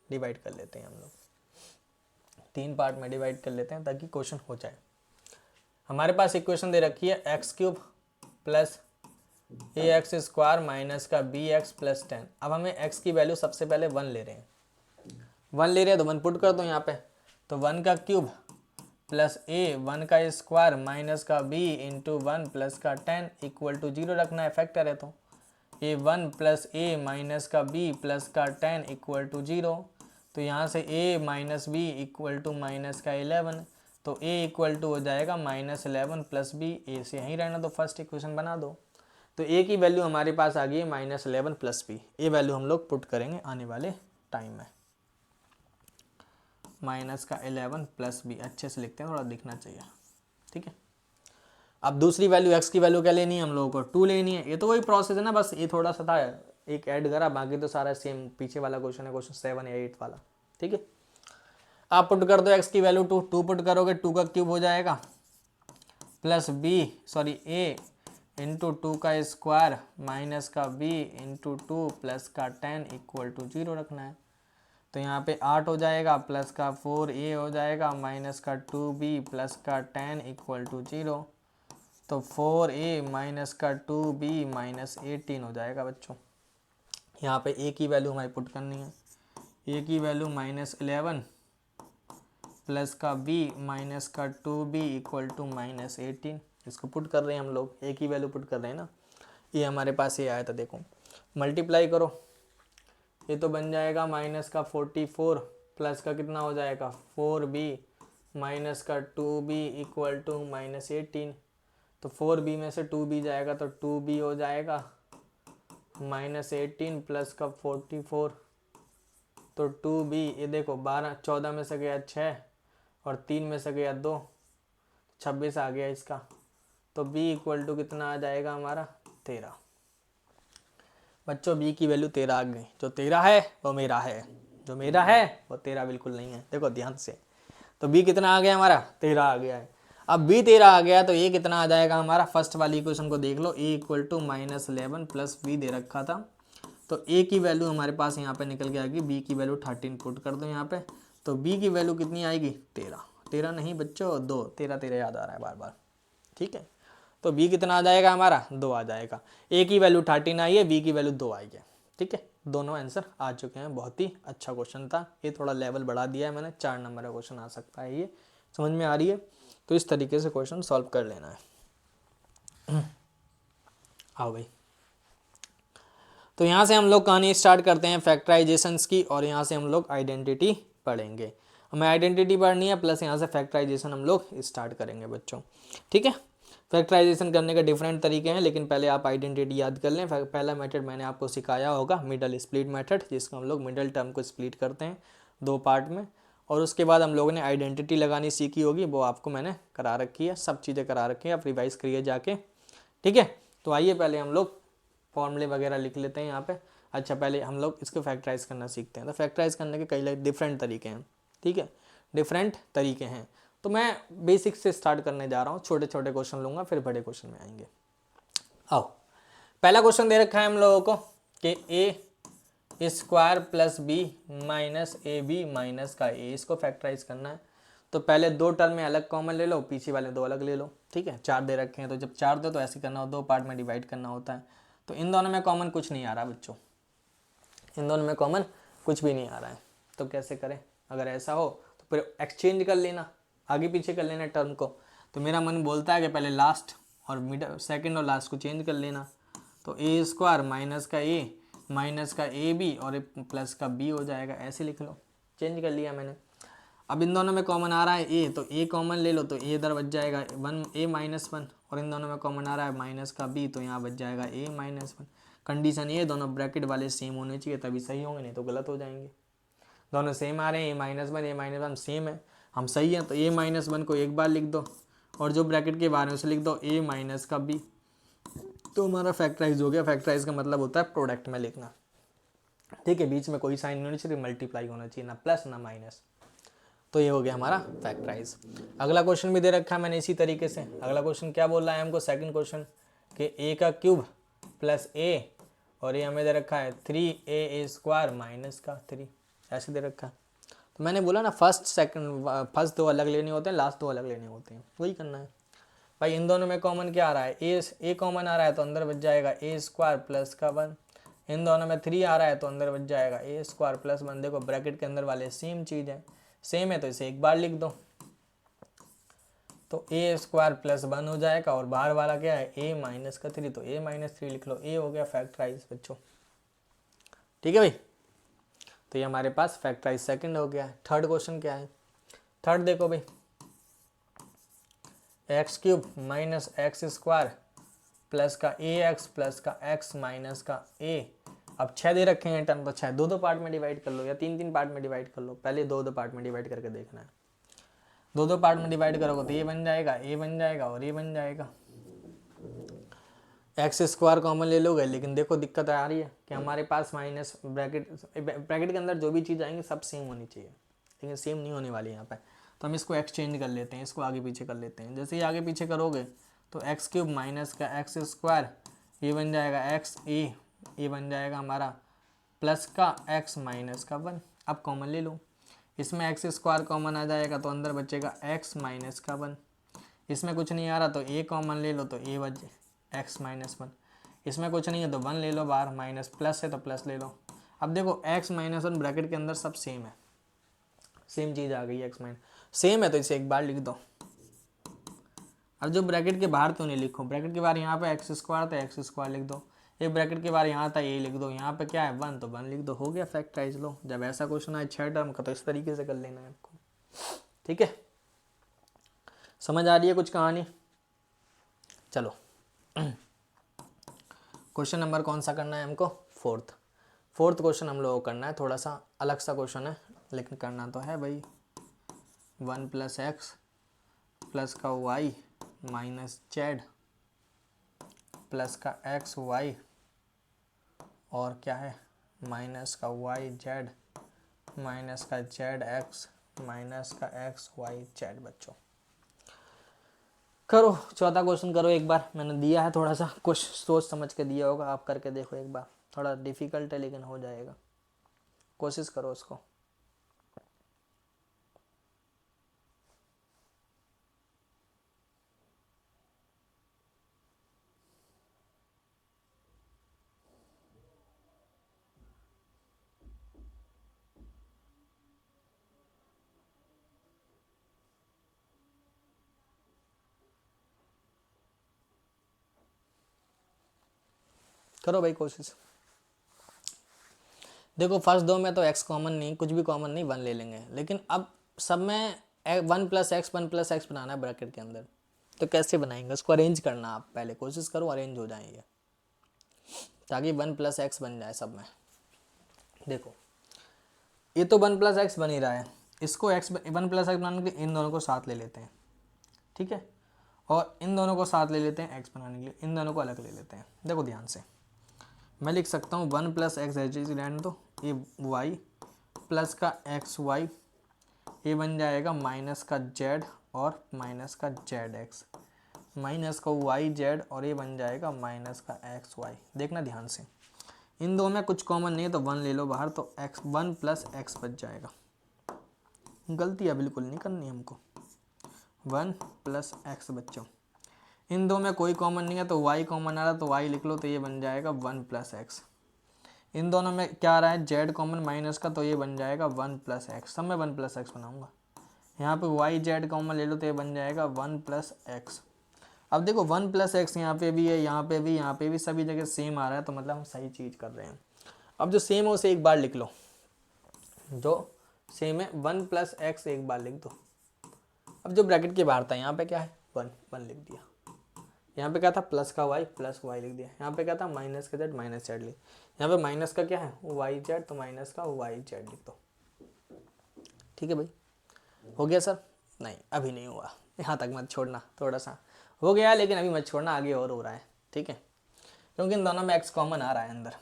डिवाइड कर लेते हैं हम लोग, 3 पार्ट में डिवाइड कर लेते हैं ताकि क्वेश्चन हो जाए। हमारे पास इक्वेशन दे रखी है x³ प्लस ए एक्स स्क्वायर माइनस का बी एक्स प्लस 10। अब हमें एक्स की वैल्यू सबसे पहले 1 ले रहे हैं, 1 ले रहे हैं तो 1 पुट कर दो यहाँ पे। तो 1 का क्यूब प्लस ए 1 का स्क्वायर माइनस का बी इंटू 1 प्लस का 10 इक्वल टू 0 रखना है, फैक्टर है तो ए 1 प्लस ए माइनस का बी प्लस का 10 इक्वल टू 0। तो यहाँ से A minus B equal to minus का 11, तो ए इक्वल टू हो जाएगा -11 प्लस बी। ए से यहीं रहना तो फर्स्ट इक्वेशन बना दो। तो ए की वैल्यू हमारे पास आ गई है -11 प्लस बी। ए वैल्यू हम लोग पुट करेंगे आने वाले टाइम में, माइनस का 11 प्लस बी। अच्छे से लिखते हैं, थोड़ा दिखना चाहिए, ठीक है। अब दूसरी वैल्यू एक्स की वैल्यू क्या लेनी है हम लोगों को, 2 लेनी है। ये तो वही प्रोसेस है ना, बस ये थोड़ा सा था एक ऐड करा, बाकी तो सारा सेम पीछे वाला क्वेश्चन है, क्वेश्चन 7 या 8 वाला, ठीक है। आप पुट कर दो एक्स की वैल्यू 2, 2 पुट करोगे 2 का क्यूब हो जाएगा प्लस बी सॉरी ए इंटू 2 का स्क्वायर माइनस का बी इंटू 2 प्लस का 10 इक्वल टू 0 रखना है। तो यहाँ पे 8 हो जाएगा प्लस का 4a हो जाएगा माइनस का 2b प्लस का 10 इक्वल टू 0। तो 4a माइनस का 2b माइनस 18 हो जाएगा बच्चों। यहाँ पे a की वैल्यू हमारी पुट करनी है, a की वैल्यू -11 प्लस का b माइनस का 2b इक्वल टू -18। इसको पुट कर रहे हैं हम लोग, a की वैल्यू पुट कर रहे हैं ना। ये हमारे पास ये आया था, देखो मल्टीप्लाई करो, ये तो बन जाएगा माइनस का 44 प्लस का कितना हो जाएगा 4b माइनस का 2b इक्वल टू -18। तो 4b में से 2b जाएगा तो 2b हो जाएगा -18 प्लस का 44। तो 2b ये देखो 14 में से गया 6 और 3 में से गया 2, 26 आ गया इसका। तो b इक्वल टू कितना आ जाएगा हमारा 13। बच्चों b की वैल्यू 13 आ गई। जो 13 है वो मेरा है, जो मेरा है वो 13 बिल्कुल नहीं है, देखो ध्यान से। तो b कितना आ गया हमारा 13 आ गया है। अब b 13 आ गया तो a कितना आ जाएगा हमारा, फर्स्ट वाली इक्वेशन को देख लो, a equal to -11 plus b दे रखा था। तो a की वैल्यू हमारे पास यहाँ पे निकल के आएगी, b की वैल्यू 13 पुट कर दो यहाँ पे। तो b की वैल्यू कितनी आएगी 13, 13 नहीं बच्चों 2, 13 13 याद आ रहा है बार बार, ठीक है। तो b कितना आ जाएगा हमारा 2 आ जाएगा। a की वैल्यू 13 आई है, b की वैल्यू 2 आई है, ठीक है। दोनों आंसर आ चुके हैं। बहुत ही अच्छा क्वेश्चन था, ये थोड़ा लेवल बढ़ा दिया है मैंने, 4 नंबर का क्वेश्चन आ सकता है, ये समझ में आ रही है। तो इस तरीके से क्वेश्चन सॉल्व कर लेना है। आओ भाई, तो यहाँ से हम लोग कहानी स्टार्ट करते हैं फैक्टराइजेशंस की, और यहाँ से हम लोग आइडेंटिटी पढ़ेंगे। हमें आइडेंटिटी पढ़नी है प्लस यहाँ से फैक्टराइजेशन हम लोग स्टार्ट करेंगे बच्चों, ठीक है। फैक्टराइजेशन करने के डिफरेंट तरीके हैं, लेकिन पहले आप आइडेंटिटी याद कर लें। पहला मेथड मैंने आपको सिखाया होगा मिडल स्प्लिट मेथड, जिसको हम लोग मिडल टर्म को स्प्लिट करते हैं 2 पार्ट में। और उसके बाद हम लोगों ने आइडेंटिटी लगानी सीखी होगी, वो आपको मैंने करा रखी है, सब चीज़ें करा रखी है, आप रिवाइज करिए जाके, ठीक है। तो आइए पहले हम लोग फॉर्मूले वगैरह लिख लेते हैं यहाँ पे। अच्छा पहले हम लोग इसको फैक्टराइज करना सीखते हैं। तो फैक्टराइज करने के कई डिफरेंट तरीके हैं, ठीक है, डिफरेंट तरीके हैं। तो मैं बेसिक से स्टार्ट करने जा रहा हूँ, छोटे छोटे क्वेश्चन लूँगा, फिर बड़े क्वेश्चन में आएंगे। आओ, पहला क्वेश्चन दे रखा है हम लोगों को कि A square plus B minus A B minus का ए, इसको फैक्टराइज करना है। तो पहले 2 टर्म में अलग कॉमन ले लो, पीछे वाले 2 अलग ले लो, ठीक है। 4 दे रखे हैं, तो जब 4 दो तो ऐसे करना हो, 2 पार्ट में डिवाइड करना होता है। तो इन दोनों में कॉमन कुछ नहीं आ रहा बच्चों, इन दोनों में कॉमन कुछ भी नहीं आ रहा है। तो कैसे करें, अगर ऐसा हो तो फिर एक्सचेंज कर लेना, आगे पीछे कर लेना टर्म को। तो मेरा मन बोलता है कि पहले लास्ट और मिडल, सेकंड और लास्ट को चेंज कर लेना। तो ए स्क्वायर माइनस का ए बी और प्लस का बी हो जाएगा, ऐसे लिख लो, चेंज कर लिया मैंने। अब इन दोनों में कॉमन आ रहा है ए, तो ए कॉमन ले लो, तो ए इधर बच जाएगा 1 -1, और इन दोनों में कॉमन आ रहा है माइनस का बी, तो यहाँ बच जाएगा a -1। कंडीशन ये, दोनों ब्रैकेट वाले सेम होने चाहिए तभी सही होंगे, नहीं तो गलत हो जाएंगे। दोनों सेम आ रहे हैं, a-1 सेम है, हम सही है। तो a-1 को एक बार लिख दो, और जो ब्रैकेट के बारे में उसे लिख दो a माइनस का b, तो हमारा फैक्टराइज हो गया। फैक्टराइज का मतलब होता है प्रोडक्ट में लिखना, ठीक है। बीच में कोई साइन नहीं होनी चाहिए, मल्टीप्लाई होना चाहिए, ना प्लस ना माइनस। तो ये हो गया हमारा फैक्टराइज। अगला क्वेश्चन भी दे रखा है मैंने इसी तरीके से। अगला क्वेश्चन क्या बोल रहा है हमको, सेकंड क्वेश्चन कि a का क्यूब प्लस a, और ये हमें दे रखा है 3a स्क्वायर माइनस का 3, ऐसे दे रखा है। तो मैंने बोला ना फर्स्ट 2 अलग लेने होते हैं, लास्ट 2 अलग लेने होते हैं, वही करना है। भाई इन दोनों में कॉमन क्या आ रहा है, ए कॉमन आ रहा है तो अंदर बच जाएगा ए स्क्वायर प्लस का 1। इन दोनों में 3 आ रहा है तो अंदर बच जाएगा ए स्क्वायर प्लस 1। देखो ब्रैकेट के अंदर वाले सेम चीज़ है, सेम है तो इसे एक बार लिख दो, तो ए स्क्वायर प्लस 1 हो जाएगा। और बाहर वाला क्या है, ए माइनस का 3, तो ए माइनस 3 लिख लो। ए हो गया फैक्टराइज बच्चों, ठीक है भाई। तो ये हमारे पास फैक्टराइज सेकंड हो गया है। थर्ड क्वेश्चन क्या है, थर्ड देखो भाई, x cube minus x square plus का ए एक्स प्लस का एक्स माइनस का ए। अब 6 दे रखे हैं टर्म, तो 6 दो पार्ट में डिवाइड कर लो या 3 पार्ट में डिवाइड कर लो। पहले दो पार्ट में डिवाइड करके देखना है। दो पार्ट में डिवाइड करोगे तो ये बन जाएगा, ए बन जाएगा और ये बन जाएगा। एक्स स्क्वायर कॉमन ले लोगे, लेकिन देखो दिक्कत आ रही है कि हमारे पास माइनस ब्रैकेट के अंदर जो भी चीज़ आएंगी सब सेम होनी चाहिए, लेकिन सेम नहीं होने वाली यहाँ पे। तो हम इसको एक्सचेंज कर लेते हैं, इसको आगे पीछे कर लेते हैं। जैसे ही आगे पीछे करोगे तो एक्स क्यूब माइनस का एक्स स्क्वायर, ये बन जाएगा एक्स ए, ये बन जाएगा हमारा प्लस का एक्स माइनस का 1। अब कॉमन ले लो, इसमें एक्स स्क्वायर कॉमन आ जाएगा तो अंदर बचेगा एक्स माइनस का 1। इसमें कुछ नहीं आ रहा तो ए कॉमन ले लो, तो ए बच एक्स माइनस 1। इसमें कुछ नहीं है तो 1 ले लो बाहर, माइनस प्लस है तो प्लस ले लो। अब देखो एक्स माइनस 1 ब्रैकेट के अंदर सब सेम है, सेम चीज़ आ गई एक्स माइनस, सेम है तो इसे एक बार लिख दो। अब जो ब्रैकेट के बाहर तो नहीं लिखो, ब्रैकेट के बाहर यहाँ पे एक्स स्क्वायर था, एक्स स्क्वायर लिख दो। एक ब्रैकेट के बाहर यहाँ था ये लिख दो, यहाँ पे क्या है 1 तो 1 लिख दो, हो गया फैक्टराइज। लो जब ऐसा क्वेश्चन आए 6 टर्म का तो इस तरीके से कर लेना है आपको, ठीक है। समझ आ रही है कुछ कहानी? चलो क्वेश्चन नंबर कौन सा करना है हमको, फोर्थ क्वेश्चन हम लोगों को करना है। थोड़ा सा अलग सा क्वेश्चन है लेकिन करना तो है भाई। 1 + x प्लस का y माइनस जेड प्लस का एक्स वाई और क्या है माइनस का वाई जेड माइनस का जेड एक्स माइनस का एक्स वाई जेड। बच्चों करो चौथा क्वेश्चन करो एक बार, मैंने दिया है थोड़ा सा, कुछ सोच समझ के दिया होगा, आप करके देखो एक बार। थोड़ा डिफिकल्ट है लेकिन हो जाएगा, कोशिश करो उसको। करो भाई कोशिश। देखो फर्स्ट दो में तो x कॉमन नहीं, कुछ भी कॉमन नहीं, 1 ले लेंगे। लेकिन अब सब में 1 + x बनाना है ब्रैकेट के अंदर, तो कैसे बनाएंगे उसको, अरेंज करना। आप पहले कोशिश करो अरेंज हो जाएंगे ताकि 1 + x बन जाए सब में। देखो ये तो 1 + x बन ही रहा है, इसको 1 + x बनाने के लिए इन दोनों को साथ ले लेते हैं, ठीक है। और इन दोनों को साथ ले लेते हैं x बनाने के लिए, इन दोनों को अलग ले लेते हैं। देखो ध्यान से मैं लिख सकता हूँ 1 + x रहने दो, ये y प्लस का एक्स वाई, ये बन जाएगा माइनस का z और माइनस का जेड एक्स माइनस का वाई जेड और ये बन जाएगा माइनस का एक्स वाई। देखना ध्यान से, इन दो में कुछ कॉमन नहीं है तो 1 ले लो बाहर, तो x 1 + x बच जाएगा। गलतियाँ बिल्कुल नहीं करनी हमको। 1 + x बच्चों, इन दो में कोई कॉमन नहीं है तो y कॉमन आ रहा तो y लिख लो, तो ये बन जाएगा 1 + x। इन दोनों में क्या आ रहा है z कॉमन माइनस का, तो ये बन जाएगा 1 + x। सब में 1 + x बनाऊंगा। यहाँ पे y z कॉमन ले लो तो ये बन जाएगा 1 + x। अब देखो 1 + x यहाँ पे भी है, यहाँ पे भी, यहाँ पे भी, सभी जगह सेम आ रहा है, तो मतलब हम सही चीज़ कर रहे हैं। अब जो सेम है उसे एक बार लिख लो, जो सेम है 1 + x एक बार लिख दो। अब जो ब्रैकेट के बाहर था यहाँ पे क्या है 1 लिख दिया, यहाँ पे क्या था प्लस का y प्लस वाई लिख दिया, यहाँ पे क्या था माइनस का z माइनस जेड लिख, यहाँ पे माइनस का क्या है वाई जेड तो माइनस का वाई जेड लिख दो। ठीक है भाई, हो गया सर? नहीं अभी नहीं हुआ, यहाँ तक मत छोड़ना, थोड़ा सा हो गया लेकिन अभी मत छोड़ना, आगे और हो रहा है, ठीक है, क्योंकि इन दोनों में x कॉमन आ रहा है अंदर।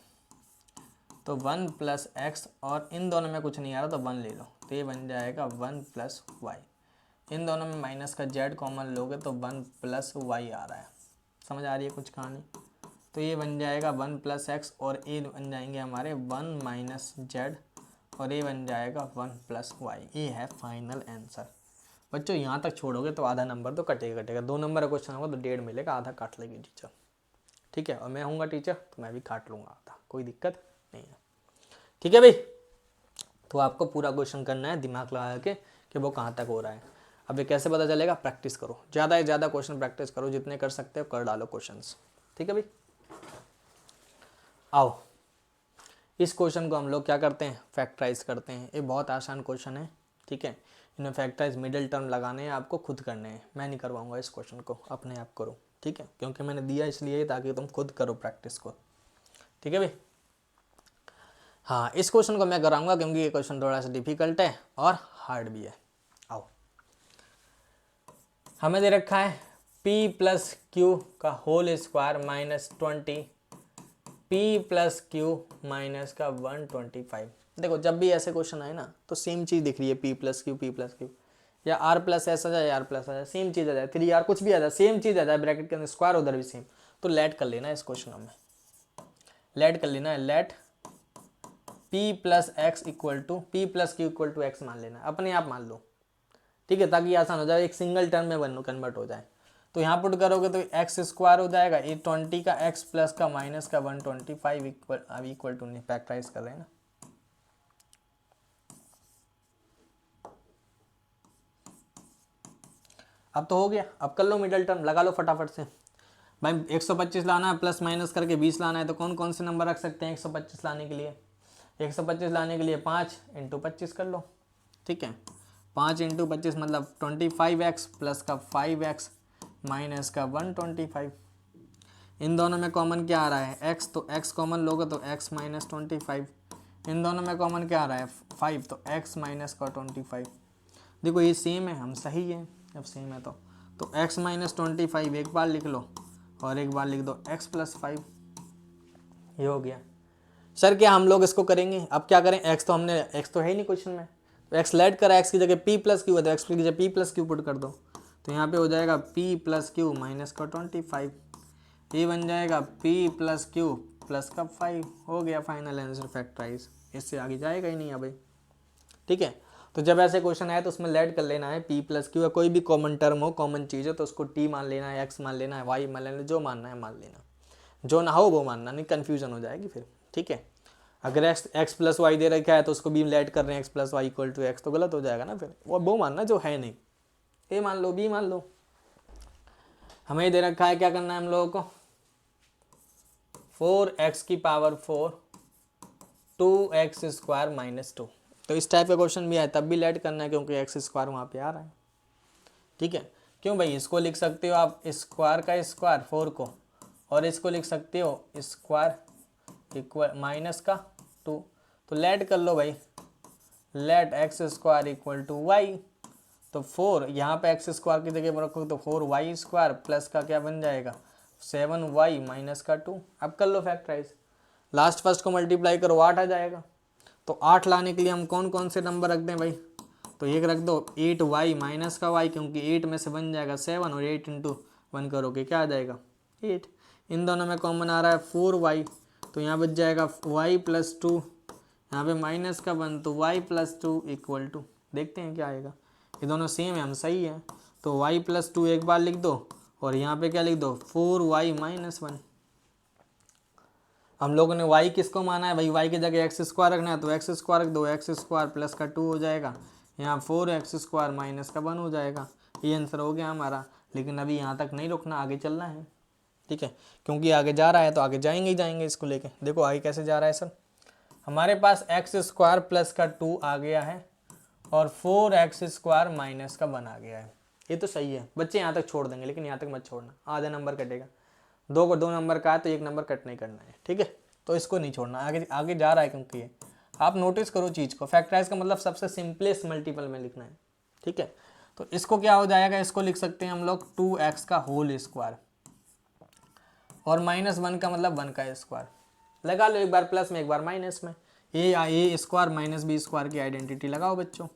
तो 1 + x और इन दोनों में कुछ नहीं आ रहा तो 1 ले लो, तो ये बन जाएगा 1 + y। इन दोनों में माइनस का z कॉमन लोगे तो 1 + y आ रहा है। समझ आ रही है कुछ कहानी? तो ये बन जाएगा 1 + x और ये बन जाएंगे हमारे 1 - z और ये बन जाएगा 1 + y। ये है फाइनल आंसर। बच्चों यहाँ तक छोड़ोगे तो आधा नंबर तो कटेगा, 2 नंबर का क्वेश्चन होगा तो 1.5 मिलेगा, आधा काट लेगी टीचर, ठीक है। और मैं हूँगा टीचर तो मैं भी काट लूँगा आधा, कोई दिक्कत नहीं है, ठीक है भाई। तो आपको पूरा क्वेश्चन करना है दिमाग लगा के कि वो कहाँ तक हो रहा है। अब ये कैसे पता चलेगा, प्रैक्टिस करो, ज़्यादा से ज़्यादा क्वेश्चन प्रैक्टिस करो, जितने कर सकते हो कर डालो क्वेश्चंस, ठीक है भाई। आओ इस क्वेश्चन को हम लोग क्या करते हैं, फैक्टराइज करते हैं। ये बहुत आसान क्वेश्चन है, ठीक है। इन्हें फैक्टराइज मिडिल टर्म लगाने हैं, आपको खुद करने हैं, मैं नहीं करवाऊंगा इस क्वेश्चन को, अपने आप करो, ठीक है, क्योंकि मैंने दिया इसलिए ताकि तुम खुद करो प्रैक्टिस को, ठीक है भाई। हाँ इस क्वेश्चन को मैं कराऊंगा क्योंकि ये क्वेश्चन थोड़ा सा डिफिकल्ट है और हार्ड भी है। आओ हमें दे रखा है p प्लस क्यू का whole square minus 20 p plus Q minus का 125। देखो जब भी ऐसे क्वेश्चन आए ना तो सेम चीज़ दिख रही है, p प्लस क्यू या r प्लस एस आ जाए, r प्लस आ जाए, सेम चीज़ आ जाए, 3r कुछ भी आ जाए, सेम चीज़ आ जाए, ब्रैकेट के अंदर स्क्वायर उधर भी सेम, तो लेट कर लेना है इस क्वेश्चन में, लेट कर लेना है, let p plus x equal to p plus Q equal to X मान लेना, अपने आप मान लो, ठीक है, ताकि आसान हो जाए, एक सिंगल टर्म में कन्वर्ट हो जाए। तो यहाँ पुट करोगे तो एक्स स्क्वायर हो जाएगा, ये 20 का एक्स प्लस का माइनस का 125 इक्वल टू, फैक्टराइज कर रहे हैं ना, अब तो हो गया। अब कर लो मिडिल टर्म, लगा लो फटाफट से भाई। 125 लाना है, प्लस माइनस करके 20 लाना है, तो कौन कौन से नंबर रख सकते हैं 125 लाने के लिए, 125 लाने के लिए 5 × 25 कर लो, ठीक है, 5 × 25 मतलब 25x प्लस का 5x माइनस का 125। इन दोनों में कॉमन क्या आ रहा है, x, तो x कॉमन लोगे तो x माइनस 25। इन दोनों में कॉमन क्या आ रहा है 5, तो x माइनस का 25। देखो ये सेम है, हम सही है, अब सेम है तो x माइनस 25 एक बार लिख लो और एक बार लिख दो x प्लस 5, ये हो गया। सर क्या हम लोग इसको करेंगे, अब क्या करें, x तो हमने, x तो है ही नहीं क्वेश्चन में, तो x लेट करा, x की जगह p प्लस क्यू है तो x की जगह p प्लस क्यू पुट कर दो, तो यहाँ पे हो जाएगा p प्लस क्यू माइनस का 25, ये बन जाएगा p प्लस क्यू प्लस का 5, हो गया फाइनल आंसर फैक्टराइज, इससे आगे जाएगा ही नहीं है भाई, ठीक है। तो जब ऐसे क्वेश्चन आए तो उसमें लेट कर लेना है p प्लस क्यू, कोई भी कॉमन टर्म हो, कॉमन चीज़ हो तो उसको t मान लेना है, x मान लेना है, y मान लेना है, जो मानना है मान लेना, जो ना हो वो मानना नहीं, कन्फ्यूजन हो जाएगी फिर, ठीक है। अगर x प्लस वाई दे रखा है तो उसको भी लेट कर रहे हैं x plus Y equal to X, तो गलत हो जाएगा ना, फिर वो मानना जो है नहीं, ए मान लो, बी मान लो। हमें दे रखा है क्या करना है हम लोगों को, 4x की पावर 4 2x स्क्वायर माइनस 2, तो इस टाइप का क्वेश्चन भी आए तब भी लेट करना है क्योंकि एक्स स्क्वायर वहाँ पे आ रहा है, ठीक है। क्यों भाई, इसको लिख सकते हो आप स्क्वायर का स्क्वायर 4 को, और इसको लिख सकते हो स्क्वायर इक्वल माइनस का 2, तो लेट कर लो भाई, let X square equal to Y, तो 4 यहाँ पे एक्स स्क्वायर की जगह रखो तो 4y स्क्वायर प्लस का क्या बन जाएगा 7y माइनस का 2। अब कर लो फैक्टराइज, लास्ट फर्स्ट को मल्टीप्लाई करो 8 आ जाएगा, तो 8 लाने के लिए हम कौन कौन से नंबर रख दें भाई, तो एक रख दो 8y माइनस का y, क्योंकि 8 में से बन जाएगा 7 और 8 × 1 करोगे क्या आ जाएगा 8। इन दोनों में कॉमन आ रहा है 4y, तो यहाँ बच जाएगा y प्लस 2, यहाँ पे माइनस का 1 तो y प्लस 2 इक्वल टू, देखते हैं क्या आएगा, ये दोनों सेम है, हम सही है, तो y प्लस 2 एक बार लिख दो और यहाँ पे क्या लिख दो 4y माइनस 1। हम लोगों ने y किसको माना है भाई, y की जगह एक्स स्क्वायर रखना है तो एक्स स्क्वायर रख दो, एक्स स्क्वायर प्लस का 2 हो जाएगा, यहाँ 4x स्क्वायर माइनस का 1 हो जाएगा, ये आंसर हो गया हमारा। लेकिन अभी यहाँ तक नहीं रुकना, आगे चलना है, ठीक है, क्योंकि आगे जा रहा है तो आगे जाएंगे ही जाएंगे इसको लेके। देखो आगे कैसे जा रहा है सर, हमारे पास एक्स स्क्वायर प्लस का 2 आ गया है और 4x स्क्वायर माइनस का 1 आ गया है, ये तो सही है बच्चे, यहाँ तक छोड़ देंगे लेकिन यहाँ तक मत छोड़ना, आधा नंबर कटेगा, 2 नंबर का है तो 1 नंबर कट नहीं करना है, ठीक है, तो इसको नहीं छोड़ना, आगे आगे जा रहा है क्योंकि ये आप नोटिस करो चीज़ को, फैक्टराइज का मतलब सबसे सिंपलेस्ट मल्टीपल में लिखना है, ठीक है। तो इसको क्या हो जाएगा, इसको लिख सकते हैं हम लोग 2x का होल स्क्वायर, और -1 का मतलब 1 का स्क्वायर, लगा लो एक बार प्लस में एक बार माइनस में, ए स्क्वायर माइनस बी स्क्वायर की आइडेंटिटी लगाओ बच्चों,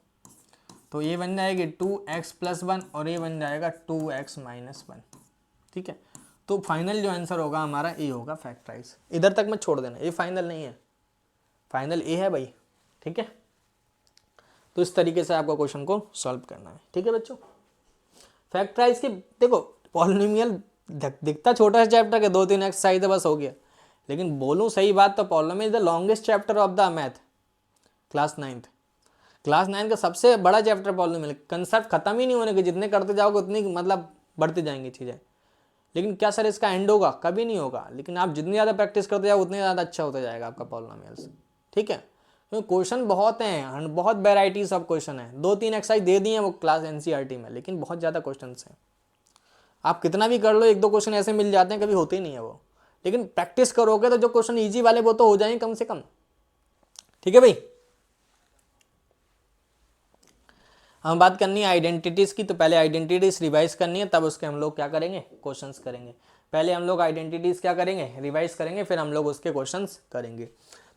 तो ये बन जाएगी 2x प्लस 1 और ये बन जाएगा 2x माइनस 1, ठीक है। तो फाइनल जो आंसर होगा हमारा ए होगा फैक्टराइज, इधर तक मत छोड़ देना, ये फाइनल नहीं है, फाइनल ए है भाई, ठीक है। तो इस तरीके से आपको क्वेश्चन को सॉल्व करना है। ठीक है बच्चों, फैक्टराइज की देखो पॉलिनोमियल दिखता छोटा सा चैप्टर के 2-3 एक्सरसाइज है बस हो गया, लेकिन बोलूँ सही बात तो polynomial is the longest chapter of the math class 9 का सबसे बड़ा चैप्टर पॉलिनोमियल। कंसेप्ट खत्म ही नहीं होने के, जितने करते जाओगे उतनी मतलब बढ़ती जाएंगी चीज़ें। लेकिन क्या सर इसका एंड होगा? कभी नहीं होगा, लेकिन आप जितनी ज़्यादा प्रैक्टिस करते जाओ उतनी ज़्यादा अच्छा होता जाएगा आपका पॉलिनोमियल्स। ठीक है, क्योंकि क्वेश्चन बहुत हैं, बहुत वेराइटीज ऑफ क्वेश्चन है। 2-3 एक्सरसाइज दे दिए हैं वो क्लास एनसीईआरटी में, लेकिन बहुत ज़्यादा क्वेश्चन हैं। आप कितना भी कर लो, 1-2 क्वेश्चन ऐसे मिल जाते हैं, कभी होते ही नहीं है वो। लेकिन प्रैक्टिस करोगे तो जो क्वेश्चन ईजी वाले वो तो हो जाएंगे कम से कम। ठीक है भाई, हम बात करनी है आइडेंटिटीज़ की, तो पहले आइडेंटिटीज़ रिवाइज करनी है, तब उसके हम लोग क्या करेंगे? क्वेश्चंस करेंगे। पहले हम लोग आइडेंटिटीज़ क्या करेंगे? रिवाइज करेंगे, फिर हम लोग उसके क्वेश्चंस करेंगे।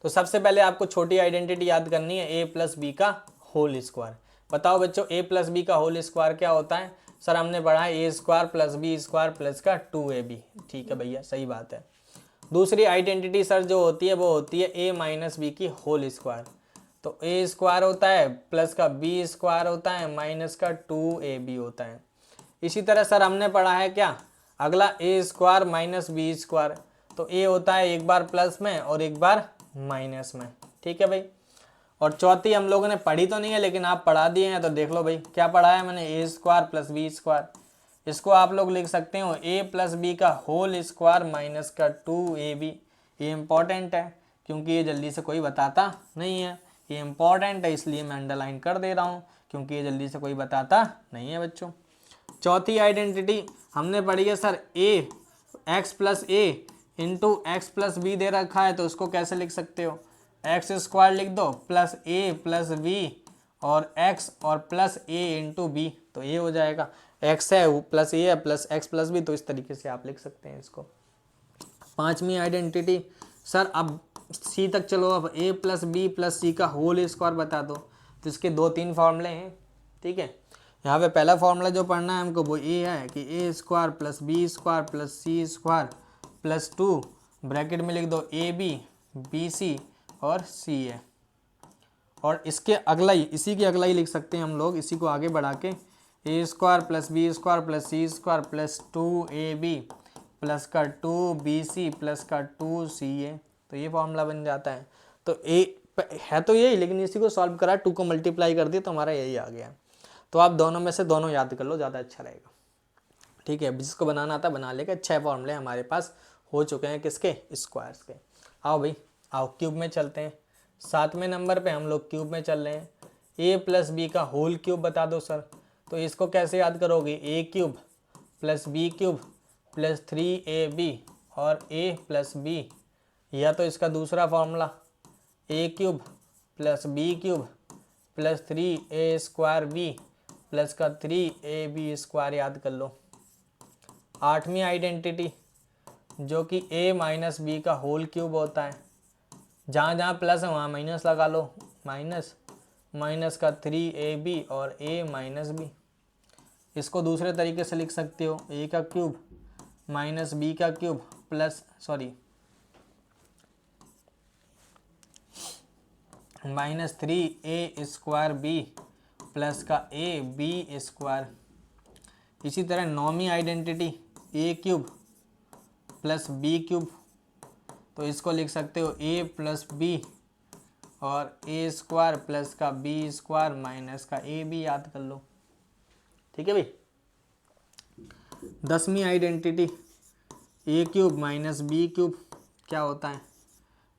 तो सबसे पहले आपको छोटी आइडेंटिटी याद करनी है, ए प्लस बी का होल स्क्वायर। बताओ बच्चों, ए प्लस बी का होल स्क्वायर क्या होता है? सर हमने पढ़ा है A square plus B square plus का 2ab। ठीक है भैया, सही बात है। दूसरी आइडेंटिटी सर जो होती है वो होती है ए माइनस बी की होल स्क्वायर। तो ए स्क्वायर होता है प्लस का बी स्क्वायर होता है माइनस का 2ab होता है। इसी तरह सर हमने पढ़ा है क्या अगला, ए स्क्वायर माइनस बी स्क्वायर। तो ए होता है एक बार प्लस में और एक बार माइनस में। ठीक है भाई, और चौथी हम लोगों ने पढ़ी तो नहीं है लेकिन आप पढ़ा दिए हैं, तो देख लो भाई क्या पढ़ा है मैंने, ए स्क्वायर प्लस बी स्क्वायर। इसको आप लोग लिख सकते हो ए प्लस बी का होल स्क्वायर माइनस का 2ab। ये इंपॉर्टेंट है क्योंकि ये जल्दी से कोई बताता नहीं है, ये इंपॉर्टेंट है इसलिए मैं अंडरलाइन कर दे रहा हूँ, क्योंकि ये जल्दी से कोई बताता नहीं है बच्चों। चौथी आइडेंटिटी हमने पढ़ी है सर, ए एक्स प्लस ए इंटू एक्स प्लस बी दे रखा है, तो उसको कैसे लिख सकते हो? एक्स स्क्वायर लिख दो प्लस ए प्लस बी और एक्स और प्लस ए इंटू बी, तो ये हो जाएगा। एक्स है प्लस ए है प्लस एक्स प्लस बी, तो इस तरीके से आप लिख सकते हैं इसको। पांचवी आइडेंटिटी सर, अब सी तक चलो, अब ए प्लस बी प्लस सी का होल स्क्वायर बता दो, तो इसके 2-3 फॉर्मूले हैं। ठीक है, यहाँ पे पहला फॉर्मूला जो पढ़ना है हमको वो ये है कि A square plus B square plus C square plus 2 bracket में लिख दो ए बी बी सी और सी ए। और इसके अगला ही, इसी के अगला ही लिख सकते हैं हम लोग, इसी को आगे बढ़ा के A square plus B square plus C square plus 2ab plus का 2bc प्लस का 2ca, तो ये फॉर्मूला बन जाता है। तो ए है तो यही, लेकिन इसी को सॉल्व करा, 2 को मल्टीप्लाई कर दिया तो हमारा यही आ गया। तो आप दोनों में से दोनों याद कर लो, ज़्यादा अच्छा रहेगा। ठीक है, जिसको बनाना आता बना लेगा। 6 फॉर्मूले हमारे पास हो चुके हैं, किसके? स्क्वायर्स के। आओ भाई आओ क्यूब में चलते हैं। 7वें नंबर पे हम लोग क्यूब में चल रहे हैं। ए प्लस बी का होल क्यूब बता दो सर, तो इसको कैसे याद करोगे? A cube plus B cube plus 3ab और ए प्लस बी, या तो इसका दूसरा formula A cube plus B cube plus 3a square B plus का 3ab स्क्वायर याद कर लो। 8वीं आइडेंटिटी जो कि a माइनस बी का होल क्यूब होता है, जहाँ जहाँ प्लस है वहाँ माइनस लगा लो, माइनस का 3ab और a माइनस बी। इसको दूसरे तरीके से लिख सकते हो, a का क्यूब माइनस बी का cube plus minus 3a square B plus का ab स्क्वायर। इसी तरह 9वीं identity a cube plus B cube, तो इसको लिख सकते हो a प्लस बी और a स्क्वायर प्लस का b स्क्वायर माइनस का ab, याद कर लो। ठीक है भाई। 10वीं identity a cube minus B cube क्या होता है?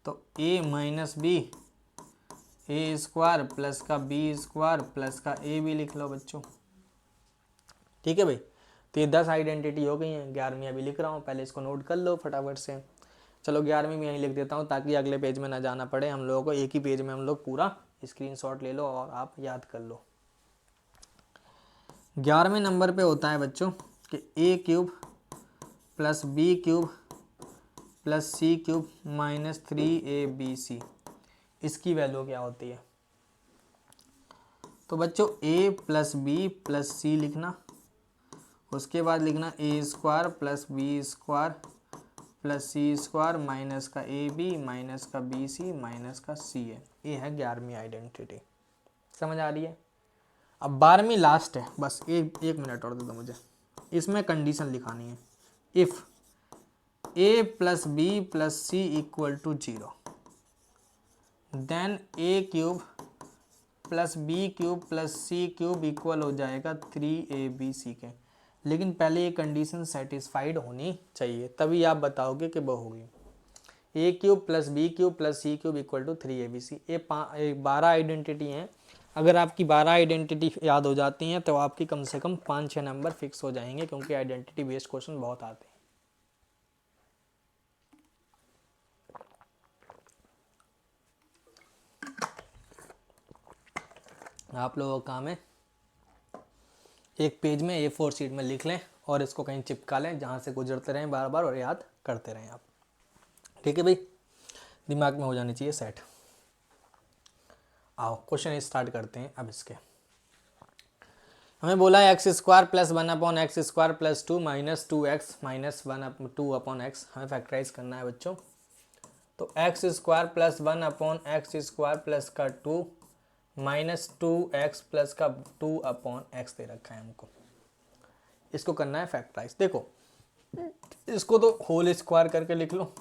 तो a minus B A square plus का बी स्क्वायर प्लस का ए भी लिख लो बच्चों। ठीक है भाई, तो ये 10 आइडेंटिटी हो गई हैं। 11वीं अभी लिख रहा हूँ, पहले इसको नोट कर लो फटाफट से। चलो 11वीं में यहीं लिख देता हूँ ताकि अगले पेज में ना जाना पड़े हम लोगों को, एक ही पेज में हम लोग पूरा स्क्रीनशॉट ले लो और आप याद कर लो। 11वें नंबर पे होता है बच्चों कि A cube plus B cube plus C cube minus 3abc, इसकी वैल्यू क्या होती है? तो बच्चों a plus B plus C लिखना, उसके बाद लिखना A square plus B square plus C square minus का ए बी माइनस का बी सी माइनस का सी ए। ये है 11वीं आइडेंटिटी। समझ आ रही है। अब 12वीं लास्ट है, बस एक मिनट और दे दो मुझे। इसमें कंडीशन लिखानी है, if a plus B plus C equal to 0 then a cube plus B cube plus C cube equal हो जाएगा 3abc के। लेकिन पहले ये कंडीशन सेटिस्फाइड होनी चाहिए, तभी आप बताओगे कि वो होगी। a cube plus B cube plus C cube equal to 3abc। ये 12 आइडेंटिटी हैं। अगर आपकी 12 आइडेंटिटी याद हो जाती हैं तो आपकी कम से कम 5-6 नंबर फिक्स हो जाएंगे, क्योंकि आइडेंटिटी बेस्ड क्वेश्चन बहुत आते हैं। आप लोगों का काम है एक पेज में A4 शीट में लिख लें और इसको कहीं चिपका लें, जहाँ से गुजरते रहें बार बार और याद करते रहें आप। ठीक है भाई, दिमाग में हो जानी चाहिए सेट। आओ क्वेश्चन स्टार्ट करते हैं। अब इसके हमें बोला है x square plus 1 upon x square plus 2 minus 2x minus 2 upon x हमें फैक्टराइज करना है बच्चों। तो x square plus 1 upon x square plus का 2 माइनस 2x प्लस का 2 अपॉन एक्स दे रखा है हमको, इसको करना है फैक्टराइज। देखो इसको तो होल स्क्वायर करके लिख लो,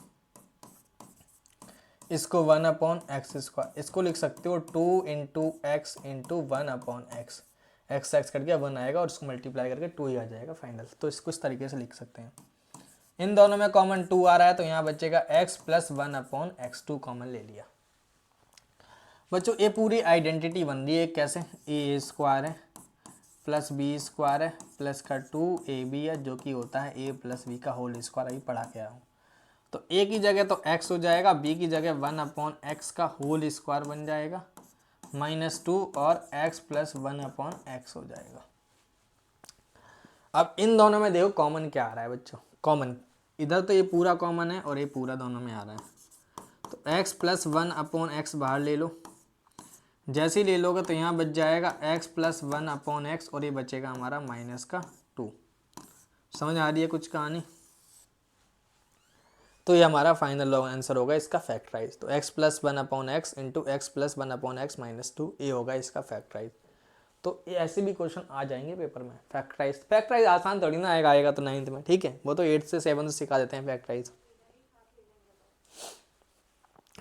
इसको 1 अपॉन एक्स स्क्वायर, इसको लिख सकते हो 2 into X into 1 upon x, x x cut गया 1 आएगा और इसको मल्टीप्लाई करके 2 ही आ जाएगा फाइनल। तो इसको इस तरीके से लिख सकते हैं। इन दोनों में कॉमन 2 आ रहा है तो यहाँ बचेगा x plus 1 upon x, 2 common ले लिया। बच्चों ये पूरी आइडेंटिटी बन रही है कैसे, ए स्क्वायर है प्लस बी स्क्वायर है प्लस का 2ab है, जो कि होता है a प्लस बी का होल स्क्वायर, अभी पढ़ा के आया हूँ। तो a की जगह तो x हो जाएगा, b की जगह 1 अपॉन एक्स का होल स्क्वायर बन जाएगा माइनस 2 और x प्लस 1 अपॉन एक्स हो जाएगा। अब इन दोनों में देखो कॉमन क्या आ रहा है बच्चों, कॉमन इधर तो ये पूरा कॉमन है और ये पूरा दोनों में आ रहा है। तो x प्लस 1 अपॉन एक्स बाहर ले लो, जैसे ही ले लोगे तो यहाँ बच जाएगा x प्लस 1 अपॉन एक्स और ये बचेगा हमारा माइनस का 2। समझ आ रही है कुछ कहानी। तो ये हमारा फाइनल आंसर होगा इसका फैक्टराइज। तो x plus 1 upon x into x plus 1 upon x minus 2, ये होगा इसका फैक्टराइज। तो ये ऐसे भी क्वेश्चन आ जाएंगे पेपर में। फैक्टराइज आसान थोड़ी ना आएगा तो 9th में, ठीक है, वो तो 8 से 7 से सिखा देते हैं फैक्टराइज।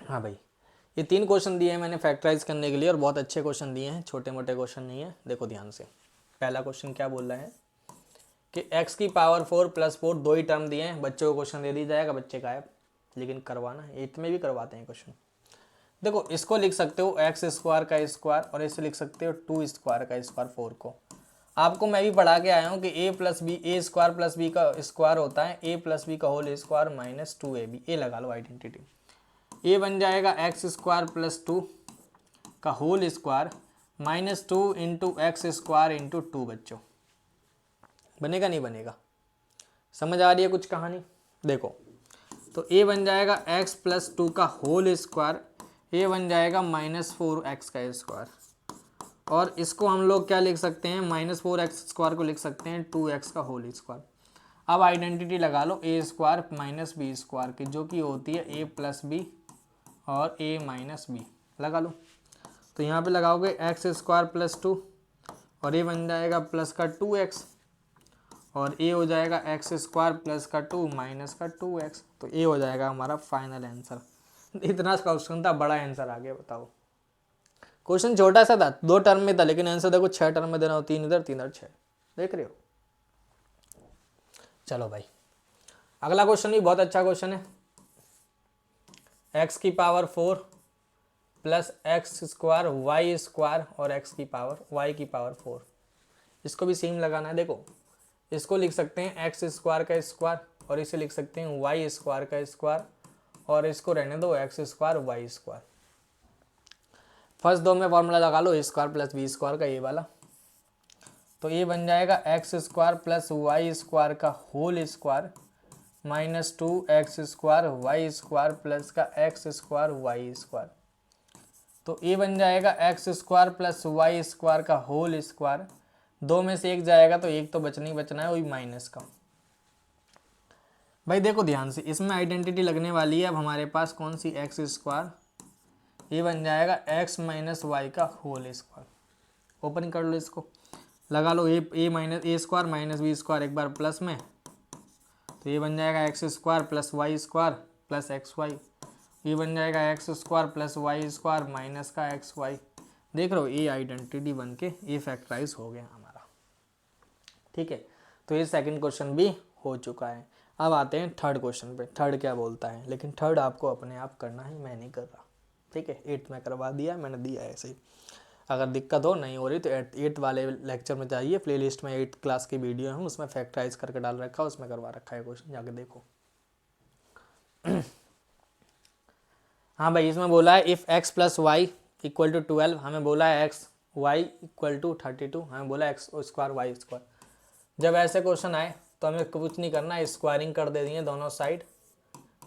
हाँ भाई, ये 3 क्वेश्चन दिए हैं मैंने फैक्टराइज करने के लिए और बहुत अच्छे क्वेश्चन दिए हैं, छोटे मोटे क्वेश्चन नहीं है। देखो ध्यान से, पहला क्वेश्चन क्या बोल रहा है कि x की पावर 4 प्लस 4, 2 ही टर्म दिए हैं, बच्चों को क्वेश्चन दे दी जाएगा, बच्चे गायब। लेकिन करवाना है, 8th में भी करवाते हैं क्वेश्चन। देखो इसको लिख सकते हो एक्स स्क्वायर का स्क्वायर और इसे लिख सकते हो 2 स्क्वायर का स्क्वायर 4 को। आपको मैं भी पढ़ा के आया हूँ कि a plus B, A square plus B का स्क्वायर होता है a प्लस बी का होल स्क्वायर माइनस 2ab। ए लगा लो आइडेंटिटी, ए बन जाएगा एक्स स्क्वायर प्लस 2 का whole square minus 2 into X square into 2। बच्चों बनेगा नहीं बनेगा, समझ आ रही है कुछ कहानी। देखो तो a बन जाएगा x प्लस 2 का होल स्क्वायर, ये बन जाएगा माइनस 4x का स्क्वायर, और इसको हम लोग क्या लिख सकते हैं, माइनस 4x स्क्वायर को लिख सकते हैं 2x का होल स्क्वायर। अब आइडेंटिटी लगा लो a square minus B square की, जो कि होती है a प्लस बी और a माइनस बी, लगा लो। तो यहाँ पे लगाओगे एक्स स्क्वायर प्लस 2 और ये बन जाएगा प्लस का 2x और a हो जाएगा एक्स स्क्वायर प्लस का 2 माइनस का 2x। तो ये हो जाएगा हमारा फाइनल आंसर। इतना क्वेश्चन था, बड़ा आंसर आ गया। बताओ क्वेश्चन छोटा सा था, 2 टर्म में था, लेकिन आंसर देखो 6 टर्म में देना हो, 3 इधर 3 इधर 6, देख रहे हो। चलो भाई अगला क्वेश्चन भी बहुत अच्छा क्वेश्चन है। x की power 4 plus X square Y square और x की पावर y की पावर 4, इसको भी सेम लगाना है। देखो इसको लिख सकते हैं एक्स स्क्वायर का स्क्वायर और इसे लिख सकते हैं वाई स्क्वायर का स्क्वायर, और इसको रहने दो X square Y square. First 2 में फॉर्मूला लगा लो A square plus B square का, ये वाला। तो ये बन जाएगा x square plus Y square का whole square minus 2x square Y square plus का एक्स स्क्वायर वाई स्क्वायर। तो ये बन जाएगा x square plus Y square का होल स्क्वायर, 2 में से 1 जाएगा तो 1 तो बचना ही बचना है, वही माइनस का। भाई देखो ध्यान से, इसमें आइडेंटिटी लगने वाली है अब हमारे पास कौन सी, एक्स स्क्वायर, ये बन जाएगा एक्स माइनस वाई का होल स्क्वायर। ओपन कर लो इसको, लगा लो A minus A square minus B square एक बार प्लस में, तो ये बन जाएगा x square plus Y square plus x Y, ये बन जाएगा x square plus Y square minus का एक्स वाई। देख रहे हो ए आइडेंटिटी बन के ए फैक्टराइज हो गया हमारा। ठीक है, तो ये सेकंड क्वेश्चन भी हो चुका है। अब आते हैं थर्ड क्वेश्चन पे, थर्ड क्या बोलता है, लेकिन थर्ड आपको अपने आप करना है, मैं नहीं कर रहा। ठीक है, 8th में करवा दिया मैंने, दिया ऐसे ही। अगर दिक्कत हो नहीं हो रही तो 8th वाले लेक्चर में जाइए, प्लेलिस्ट में 8th क्लास की वीडियो है, उसमें फैक्टराइज करके डाल रखा है, उसमें करवा रखा है क्वेश्चन, जाके देखो। हाँ भाई, इसमें बोला है if X plus Y equal to 12, हमें बोला है एक्स वाई इक्वल टू 32, हमें बोला एक्स स्क्वायर वाई स्क्वायर। जब ऐसे क्वेश्चन आए तो हमें कुछ नहीं करना है, स्क्वायरिंग कर दे दिए दोनों साइड।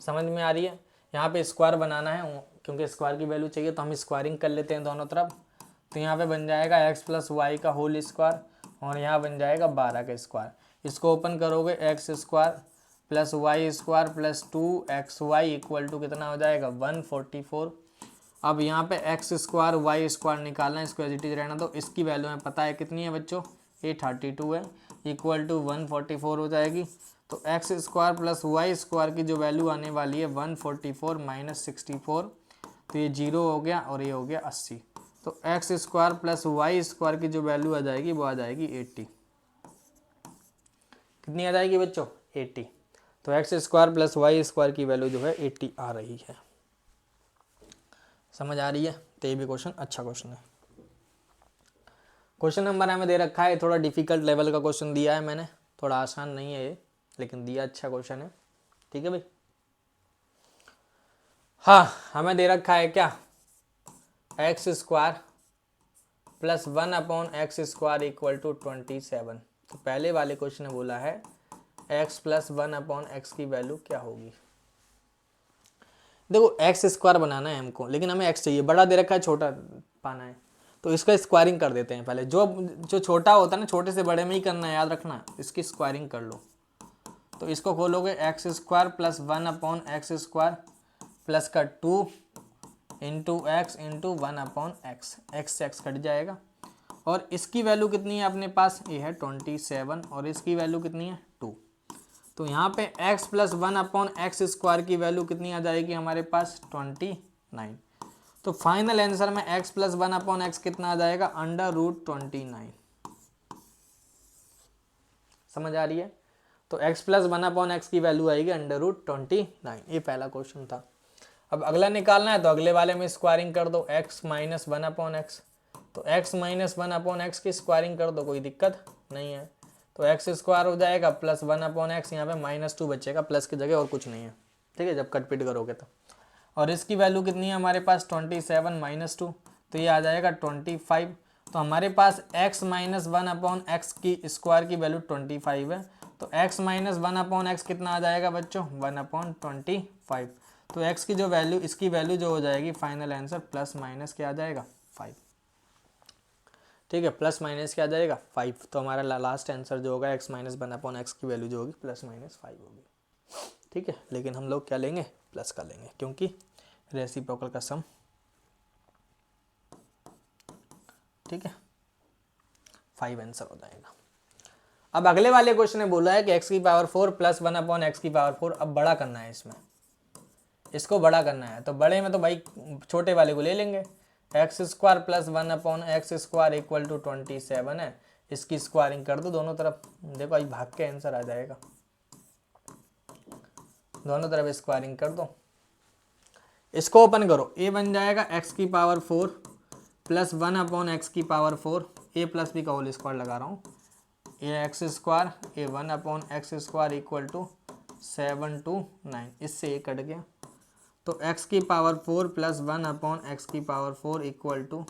समझ में आ रही है? यहाँ पे स्क्वायर बनाना है, क्योंकि स्क्वायर की वैल्यू चाहिए तो हम स्क्वायरिंग कर लेते हैं दोनों तरफ। तो यहाँ पे बन जाएगा एक्स प्लस वाई का होल स्क्वायर, और यहाँ बन जाएगा 12 का स्क्वायर। इसको ओपन करोगे, x square plus Y square plus 2xy equal to कितना हो जाएगा 144। अब यहाँ पे एक्स स्क्वायर वाई स्क्वायर निकालना है, इसको एज इट इज रहना, तो इसकी वैल्यू हमें पता है कितनी है बच्चों, ये 32 है, इक्वल टू 144 हो जाएगी। तो x square plus Y square की जो वैल्यू आने वाली है 144 माइनस 64, तो ये 0 हो गया और ये हो गया 80। तो x square plus Y square की जो वैल्यू आ जाएगी वो आ जाएगी 80। कितनी आ जाएगी बच्चों? 80। तो x square plus Y square की वैल्यू जो है 80 आ रही है। समझ आ रही है? तो ये भी क्वेश्चन अच्छा क्वेश्चन है। क्वेश्चन नंबर हमें दे रखा है, थोड़ा डिफिकल्ट लेवल का क्वेश्चन दिया है मैंने, थोड़ा आसान नहीं है ये, लेकिन दिया अच्छा क्वेश्चन है। ठीक है भाई। हाँ, हमें दे रखा है क्या, x square plus 1/x square equal to 27। तो पहले वाले क्वेश्चन ने बोला है x प्लस 1/x की वैल्यू क्या होगी। देखो एक्स स्क्वायर बनाना है हमको, लेकिन हमें x चाहिए, बड़ा दे रखा है छोटा पाना है, तो इसका स्क्वायरिंग कर देते हैं पहले। जो छोटा होता है ना, छोटे से बड़े में ही करना है, याद रखना। इसकी स्क्वायरिंग कर लो, तो इसको खोलोगे X square plus 1/x square plus का 2 into X into 1/x, X से एक्स कट जाएगा। और इसकी वैल्यू कितनी है अपने पास, ये है 27, और इसकी वैल्यू कितनी है 2। तो यहाँ पे x प्लस 1/x स्क्वायर की वैल्यू कितनी आ जाएगी हमारे पास 29। तो फाइनल आंसर में x प्लस 1/x कितना आ जाएगा, √29। समझ आ रही है? तो x प्लस 1/x की वैल्यू आएगी √29। ये पहला क्वेश्चन था। अब अगला निकालना है, तो अगले वाले में स्क्वायरिंग कर दो, x माइनस 1/x। तो x माइनस 1/x की स्क्वायरिंग कर दो, कोई दिक्कत नहीं है। तो एक्स स्क्वायर हो जाएगा प्लस 1/x, यहाँ पे -2 बचेगा प्लस की जगह, और कुछ नहीं है। ठीक है, जब कट पिट करोगे तो। और इसकी वैल्यू कितनी है हमारे पास 27 माइनस 2, तो ये आ जाएगा 25। तो हमारे पास x माइनस 1/x की स्क्वायर की वैल्यू 25 है। तो x माइनस 1/x कितना आ जाएगा बच्चों, 1/25। तो x की जो वैल्यू, इसकी वैल्यू जो हो जाएगी फाइनल आंसर प्लस माइनस क्या आ जाएगा 5। ठीक है, प्लस माइनस क्या आ जाएगा 5। तो हमारा लास्ट आंसर जो होगा x माइनस 1/x की वैल्यू जो होगी प्लस माइनस 5 होगी। ठीक है, लेकिन हम लोग क्या लेंगे, प्लस का लेंगे, क्योंकि रेसिप्रोकल का सम। ठीक है, 5 आंसर हो जाएगा। अब अगले वाले क्वेश्चन ने बोला है कि x की पावर 4 प्लस 1/x की पावर 4। अब बड़ा करना है, इसमें इसको बड़ा करना है। तो बड़े में तो भाई छोटे वाले को ले लेंगे, x square plus 1/x square equal to 27 है। इसकी स्क्वायरिंग कर दो दोनों तरफ, देखो आज भाग के आंसर आ जाएगा। दोनों तरफ स्क्वायरिंग कर दो, इसको ओपन करो, ए बन जाएगा x की पावर 4 प्लस 1/x की पावर 4, ए प्लस बी का होल स्क्वायर लगा रहा हूँ, A X square A 1/x square equal to 7 to 9, इससे ये कट गया। तो x की पावर 4 प्लस 1/x की power 4 equal to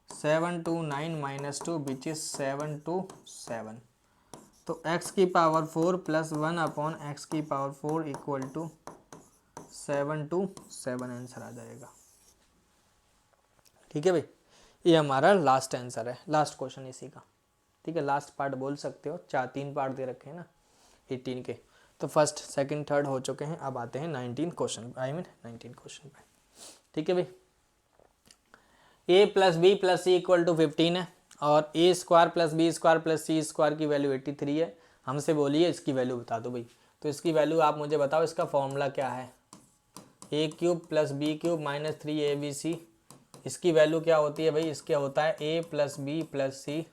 7 to 9 minus 2 which is 7 to 7। तो x की पावर 4 प्लस 1/x की power 4 equal to 7 to 7 answer आ जाएगा। ठीक है भाई, ये हमारा लास्ट आंसर है, लास्ट क्वेश्चन इसी का। ठीक है, लास्ट पार्ट बोल सकते हो, 3 पार्ट दे रखे हैं ना 18 के। तो फर्स्ट सेकंड थर्ड हो चुके हैं, अब आते हैं 19 क्वेश्चन, 19 क्वेश्चन पे। ठीक है भाई, a plus B plus C equal to 15 है। और A square plus B square plus C square की वैल्यू 83 है। हमसे बोलिए इसकी वैल्यू बता दो भाई। तो इसकी वैल्यू आप मुझे बताओ, इसका फॉर्मूला क्या है? A cube plus B cube minus 3ab। इसकी वैल्यू क्या होती है भाई? इसके होता है A plus B plus C,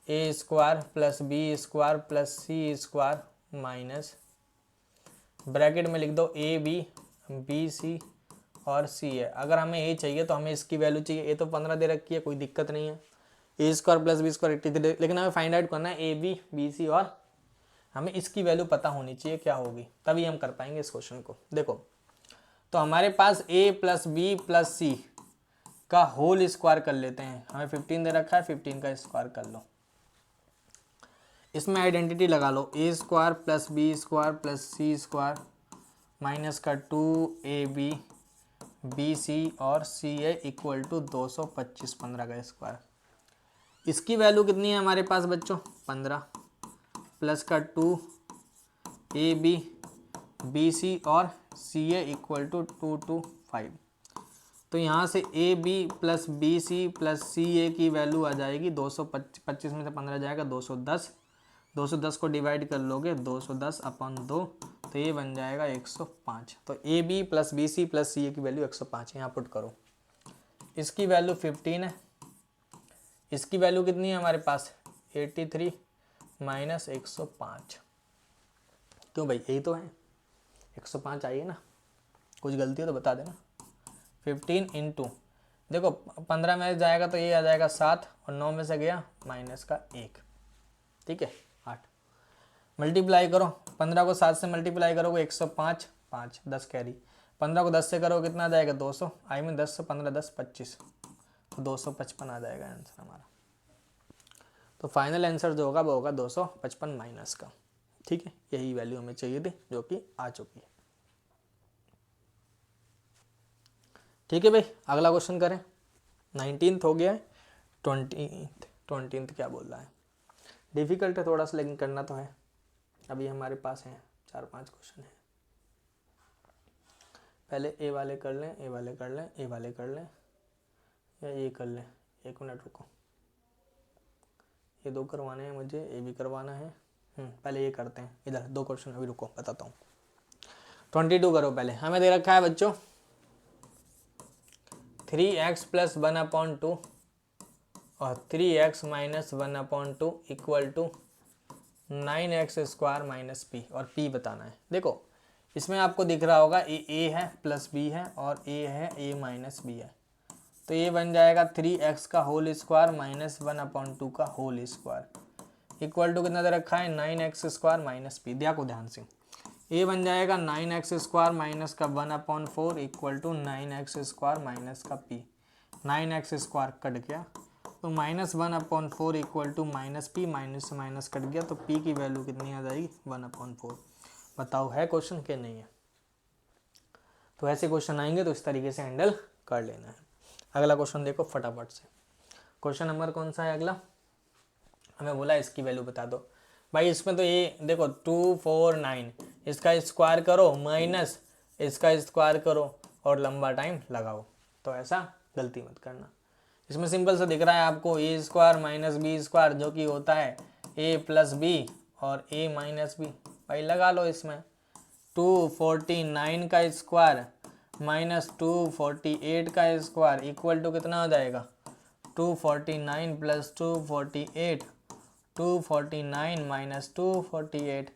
A square plus B square plus C square minus bracket में लिख दो ए बी, बी सी और सी है। अगर हमें ए चाहिए तो हमें इसकी वैल्यू चाहिए। ए तो 15 दे रखी है, कोई दिक्कत नहीं है। A square plus B square 83, लेकिन हमें फाइंड आउट करना है ए बी बी सी, और हमें इसकी वैल्यू पता होनी चाहिए क्या होगी, तभी हम कर पाएंगे इस क्वेश्चन को। देखो, तो हमारे पास ए प्लस बी प्लस सी का होल स्क्वायर कर लेते हैं। हमें 15 दे रखा है, 15 का स्क्वायर कर लो। इसमें आइडेंटिटी लगा लो, A square plus B square plus C square minus का 2ab बी सी और सी ए इक्वल टू 225, 15 का स्क्वायर। इसकी वैल्यू कितनी है हमारे पास बच्चों? 15 प्लस का 2ab बी सी और सी ए इक्वल टू 225। तो यहाँ से A B plus B C plus C A की वैल्यू आ जाएगी 225 में से 15 जाएगा 210। 210 को डिवाइड कर लोगे 210 अपन 2, तो ये बन जाएगा 105। तो A B plus B C plus C A की वैल्यू 105 यहाँ पुट करो। इसकी वैल्यू 15 है। इसकी वैल्यू कितनी है हमारे पास? 83 माइनस 105। क्यों भाई, यही तो है, 105 आइए ना। कुछ गलती हो तो बता देना। 15 इंटू, देखो 15 में जाएगा तो ये आ जाएगा 7, और 9 में से गया माइनस का 1, ठीक है 8। मल्टीप्लाई करो, 15 को 7 से मल्टीप्लाई करोगे 105, 5 10 कैरी। 15 को 10 से करो कितना आ जाएगा? 200, आई मीन 10 से 15 10 25, तो 255 आ जाएगा आंसर हमारा। तो फाइनल आंसर जो होगा वो होगा 255 माइनस का, ठीक है। यही वैल्यू हमें चाहिए थी, जो कि आ चुकी है। ठीक है भाई, अगला क्वेश्चन करें। 19th हो गया है, 20th क्या बोल रहा है? डिफिकल्ट है थोड़ा सा, लेकिन करना तो है। अभी हमारे पास हैं 4-5 क्वेश्चन हैं। पहले ए वाले कर लें, ए वाले कर लें, ए वाले कर लें, या ये कर लें। 1 मिनट रुको, ये 2 करवाने हैं मुझे, ये भी करवाना है। पहले ये करते हैं। इधर 2 क्वेश्चन अभी रुको, बताता हूँ। 22 करो पहले। हमें दे रखा है बच्चों 3x प्लस 1/2 और 3x minus 1/2 equal to 9x square minus p, और p बताना है। देखो इसमें आपको दिख रहा होगा ए है प्लस बी है और ए है ए माइनस बी है। तो ये बन जाएगा 3x का होल स्क्वायर माइनस 1/2 का होल स्क्वायर इक्वल टू कितना दे रखा है? 9x square minus P. देखो ध्यान से, ए बन जाएगा 9x स्क्वायर माइनस का 1/4 equal to 9x square minus का पी। 9x स्क्वायर कट गया तो minus 1/4 equal to minus p, minus से माइनस कट गया तो पी की वैल्यू कितनी आ जाएगी? 1/4। बताओ है क्वेश्चन के नहीं है? तो ऐसे क्वेश्चन आएंगे तो इस तरीके से हैंडल कर लेना है। अगला क्वेश्चन देखो फटाफट से। क्वेश्चन नंबर कौन सा है अगला? हमें बोला इसकी वैल्यू बता दो। भाई इसमें तो ये देखो 249, इसका स्क्वायर करो माइनस इसका स्क्वायर करो और लंबा टाइम लगाओ। तो ऐसा गलती मत करना। इसमें सिंपल से दिख रहा है आपको ए स्क्वायर माइनस बी स्क्वायर, जो कि होता है ए प्लस बी और ए माइनस बी। भाई लगा लो इसमें 249 का स्क्वायर माइनस 248 का स्क्वायर इक्वल टू कितना हो जाएगा? 249 प्लस 248, 249 माइनस 248।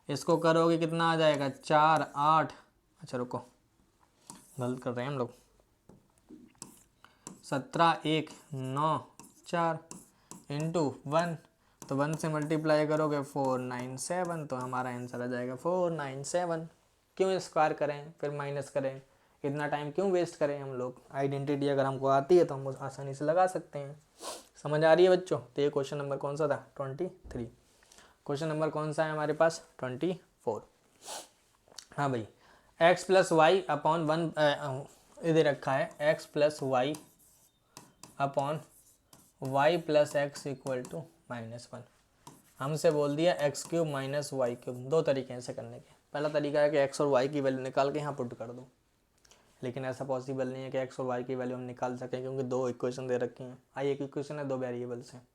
इसको करोगे कितना आ जाएगा? 4 8, अच्छा रुको गलत कर रहे हैं हम लोग। 17 1 9 4 इंटू 1, तो 1 से मल्टीप्लाई करोगे 497, तो हमारा आंसर आ जाएगा 497। क्यों स्क्वायर करें फिर माइनस करें, इतना टाइम क्यों वेस्ट करें हम लोग? आइडेंटिटी अगर हमको आती है तो हम आसानी से लगा सकते हैं। समझ आ रही है बच्चों? तो ये क्वेश्चन नंबर कौन सा था? 23। क्वेश्चन नंबर कौन सा है हमारे पास? 24। हाँ भाई, x प्लस वाई अपॉन 1 इधर रखा है, x plus y upon y plus x equal to -1। हमसे बोल दिया x cube minus Y cube. 2 तरीके हैं इसे करने के। पहला तरीका है कि x और y की वैल्यू निकाल के यहाँ पुट कर दो। लेकिन ऐसा पॉसिबल नहीं है कि एक्स और वाई की वैल्यू हम निकाल सकें, क्योंकि दो इक्वेशन दे रखी हैं। एक इक्वेशन है, दो वेरिएबल्स हैं।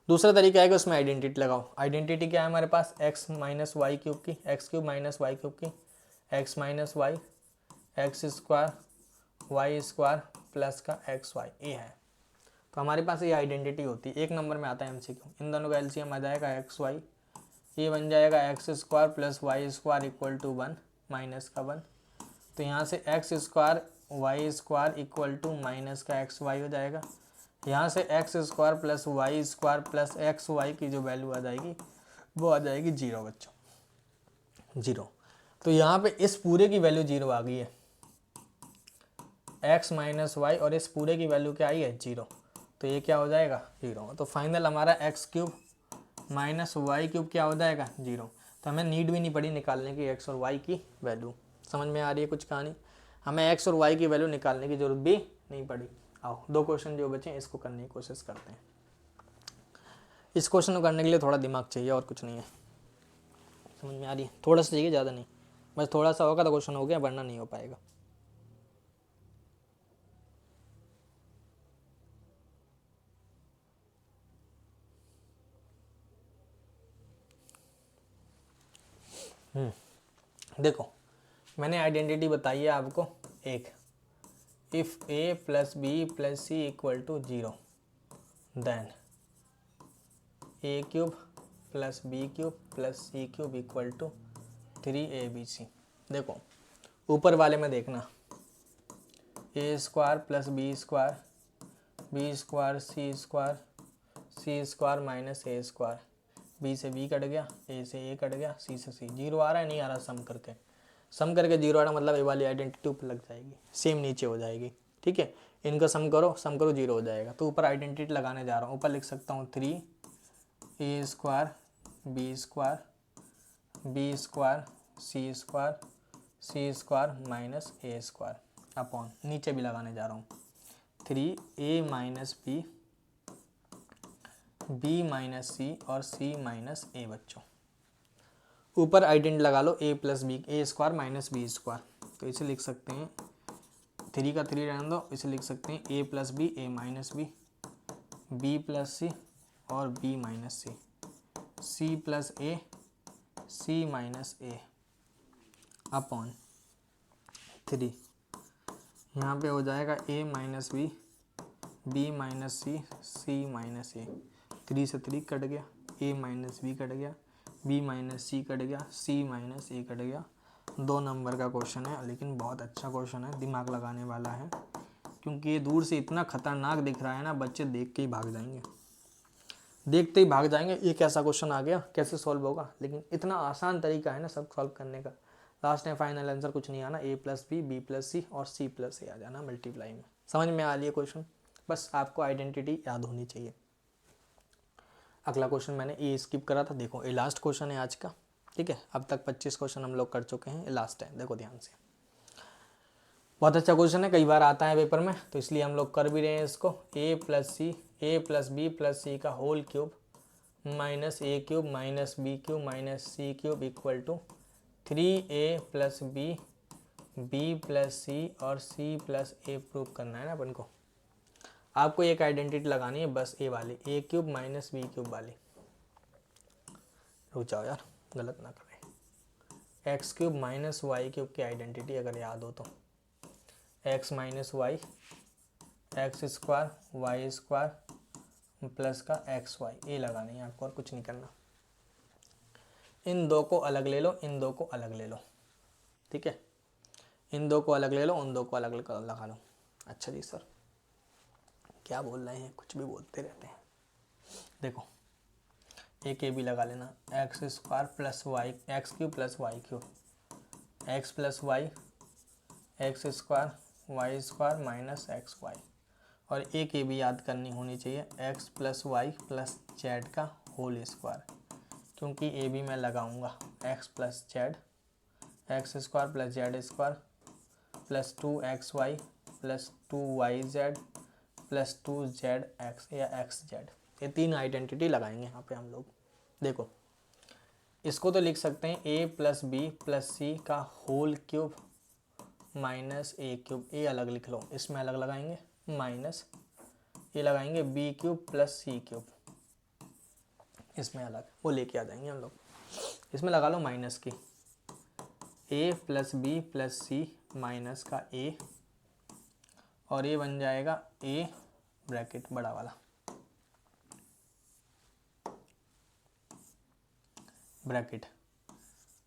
दूसरा तरीका है कि उसमें आइडेंटिटी लगाओ। आइडेंटिटी क्या है हमारे पास, एक्स माइनस वाई क्यूब की, X cube minus Y cube की, X minus Y x square Y square plus का एक्स वाई, ये है। तो हमारे पास ये आइडेंटिटी होती है। 1 नंबर में आता है एमसीक्यू। इन दोनों का एलसीएम आ जाएगा एक्स वाई, ये बन जाएगा x square plus Y square equal to 1 minus का 1। तो यहाँ से x square Y square equal to minus का एक्स वाई हो जाएगा। यहाँ से x square plus Y square plus x y की जो वैल्यू आ जाएगी वो आ जाएगी 0 बच्चों, 0। तो यहाँ पे इस पूरे की वैल्यू 0 आ गई है, एक्स माइनस वाई, और इस पूरे की वैल्यू क्या आई है 0। तो ये क्या हो जाएगा 0। तो फाइनल हमारा x cube minus Y cube क्या हो जाएगा 0। तो हमें नीड भी नहीं पड़ी निकालने की एक्स और वाई की वैल्यू। समझ में आ रही है कुछ कहानी, हमें एक्स और वाई की वैल्यू निकालने की जरूरत भी नहीं पड़ी। आओ 2 क्वेश्चन जो बचे इसको करने की कोशिश करते हैं। इस क्वेश्चन को करने के लिए थोड़ा दिमाग चाहिए और कुछ नहीं है। समझ में आ रही है, थोड़ा सा चाहिए, ज़्यादा नहीं, बस थोड़ा सा होगा तो क्वेश्चन हो गया, वरना नहीं हो पाएगा। देखो मैंने आइडेंटिटी बताई है आपको एक, if a plus B plus C equal to 0 then a cube plus B cube plus C cube equal to 3abc। देखो ऊपर वाले में देखना, a square plus B square c square minus A square, b से b cut गया, a से ए cut गया, सी से सी। 0 आ रहा है, नहीं आ रहा, सम करके 0 आ रहा, मतलब ए वाली आइडेंटिटी ऊपर लग जाएगी, सेम नीचे हो जाएगी। ठीक है, इनका सम करो 0 हो जाएगा। तो ऊपर आइडेंटिटी लगाने जा रहा हूँ, ऊपर लिख सकता हूँ 3a square B square c square minus ए स्क्वायर अपॉन, नीचे भी लगाने जा रहा हूँ 3a माइनस बी माइनस सी और सी माइनस ए। बच्चों ऊपर आइडेंटिटी लगा लो, a plus B, A square minus B square. तो इसे लिख सकते हैं 3 का 3 रहने दो, इसे लिख सकते हैं a plus B, A minus B plus C और b minus C plus A, C minus A upon 3। यहाँ पे हो जाएगा a minus B minus C minus A. 3 से 3 कट गया, a माइनस बी कट गया, b माइनस सी कट गया, c minus A cut गया। 2 नंबर का क्वेश्चन है, लेकिन बहुत अच्छा क्वेश्चन है, दिमाग लगाने वाला है, क्योंकि ये दूर से इतना खतरनाक दिख रहा है ना, बच्चे देख के ही भाग जाएंगे, देखते ही भाग जाएंगे ये कैसा क्वेश्चन आ गया, कैसे सॉल्व होगा। लेकिन इतना आसान तरीका है ना सब सॉल्व करने का। लास्ट में फाइनल आंसर कुछ नहीं आना, a plus B plus C और c प्लस ए आ जाना मल्टीप्लाई में। समझ में आ रही है क्वेश्चन, बस आपको आइडेंटिटी याद होनी चाहिए। अगला क्वेश्चन मैंने ए स्किप करा था, देखो ये लास्ट क्वेश्चन है आज का। ठीक है, अब तक 25 क्वेश्चन हम लोग कर चुके हैं, ये लास्ट है, देखो ध्यान से। बहुत अच्छा क्वेश्चन है, कई बार आता है पेपर में, तो इसलिए हम लोग कर भी रहे हैं इसको। A plus B plus C का whole cube minus A cube minus B cube minus C cube equal to 3a plus B plus C और सी प्लस ए प्रूव करना है ना अपन को। आपको एक आइडेंटिटी लगानी है बस, ए वाली, a cube minus B cube वाली। रुक जाओ यार, गलत ना करें। X cube minus Y cube की आइडेंटिटी अगर याद हो तो x minus Y x square Y square plus का एक्स वाई, ये लगानी है आपको और कुछ नहीं करना। इन दो को अलग ले लो, इन दो को अलग ले लो, ठीक है, इन दो को अलग ले लो, उन दो को अलग लगा लो। अच्छा जी सर क्या बोल रहे हैं, कुछ भी बोलते रहते हैं। देखो एक ए भी लगा लेना, x square plus y x cube plus y cube x plus y x square Y square minus x y. और एक ए भी याद करनी होनी चाहिए, x plus y plus z का होल स्क्वायर, क्योंकि ए भी मैं लगाऊंगा x plus z x square plus z square plus 2xy plus 2yz plus 2z x या एक्स जेड। ये 3 आइडेंटिटी लगाएंगे यहाँ पे हम लोग। देखो इसको तो लिख सकते हैं a plus B plus C का whole cube minus A cube, ए अलग लिख लो, इसमें अलग लगाएंगे, माइनस ये लगाएंगे बी क्यूब प्लस सी क्यूब, इसमें अलग वो लेके आ जाएंगे हम लोग। इसमें लगा लो माइनस की, ए प्लस बी प्लस सी माइनस का ए, और ये बन जाएगा ए ब्रैकेट बड़ा वाला, ब्रैकेट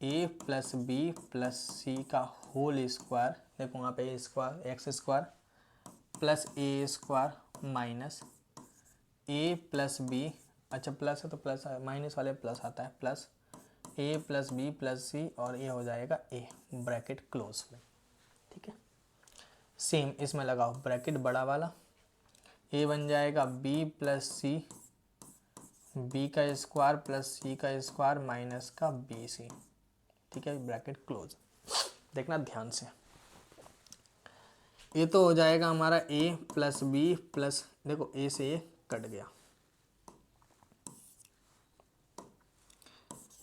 ए प्लस बी प्लस सी का होल स्क्वायर, देखो वहाँ पे ए स्क्वायर एक्स स्क्वायर प्लस ए स्क्वायर माइनस ए प्लस बी, अच्छा प्लस है तो प्लस माइनस वाले प्लस आता है, प्लस ए प्लस बी प्लस सी, और ये हो जाएगा ए ब्रैकेट क्लोज में। ठीक है, सेम इसमें लगाओ ब्रैकेट बड़ा वाला, ए बन जाएगा बी प्लस सी, बी का स्क्वायर प्लस सी का स्क्वायर माइनस का बी सी। ठीक है, ब्रैकेट क्लोज। देखना ध्यान से, ये तो हो जाएगा हमारा a प्लस बी प्लस, देखो a से ये कट गया,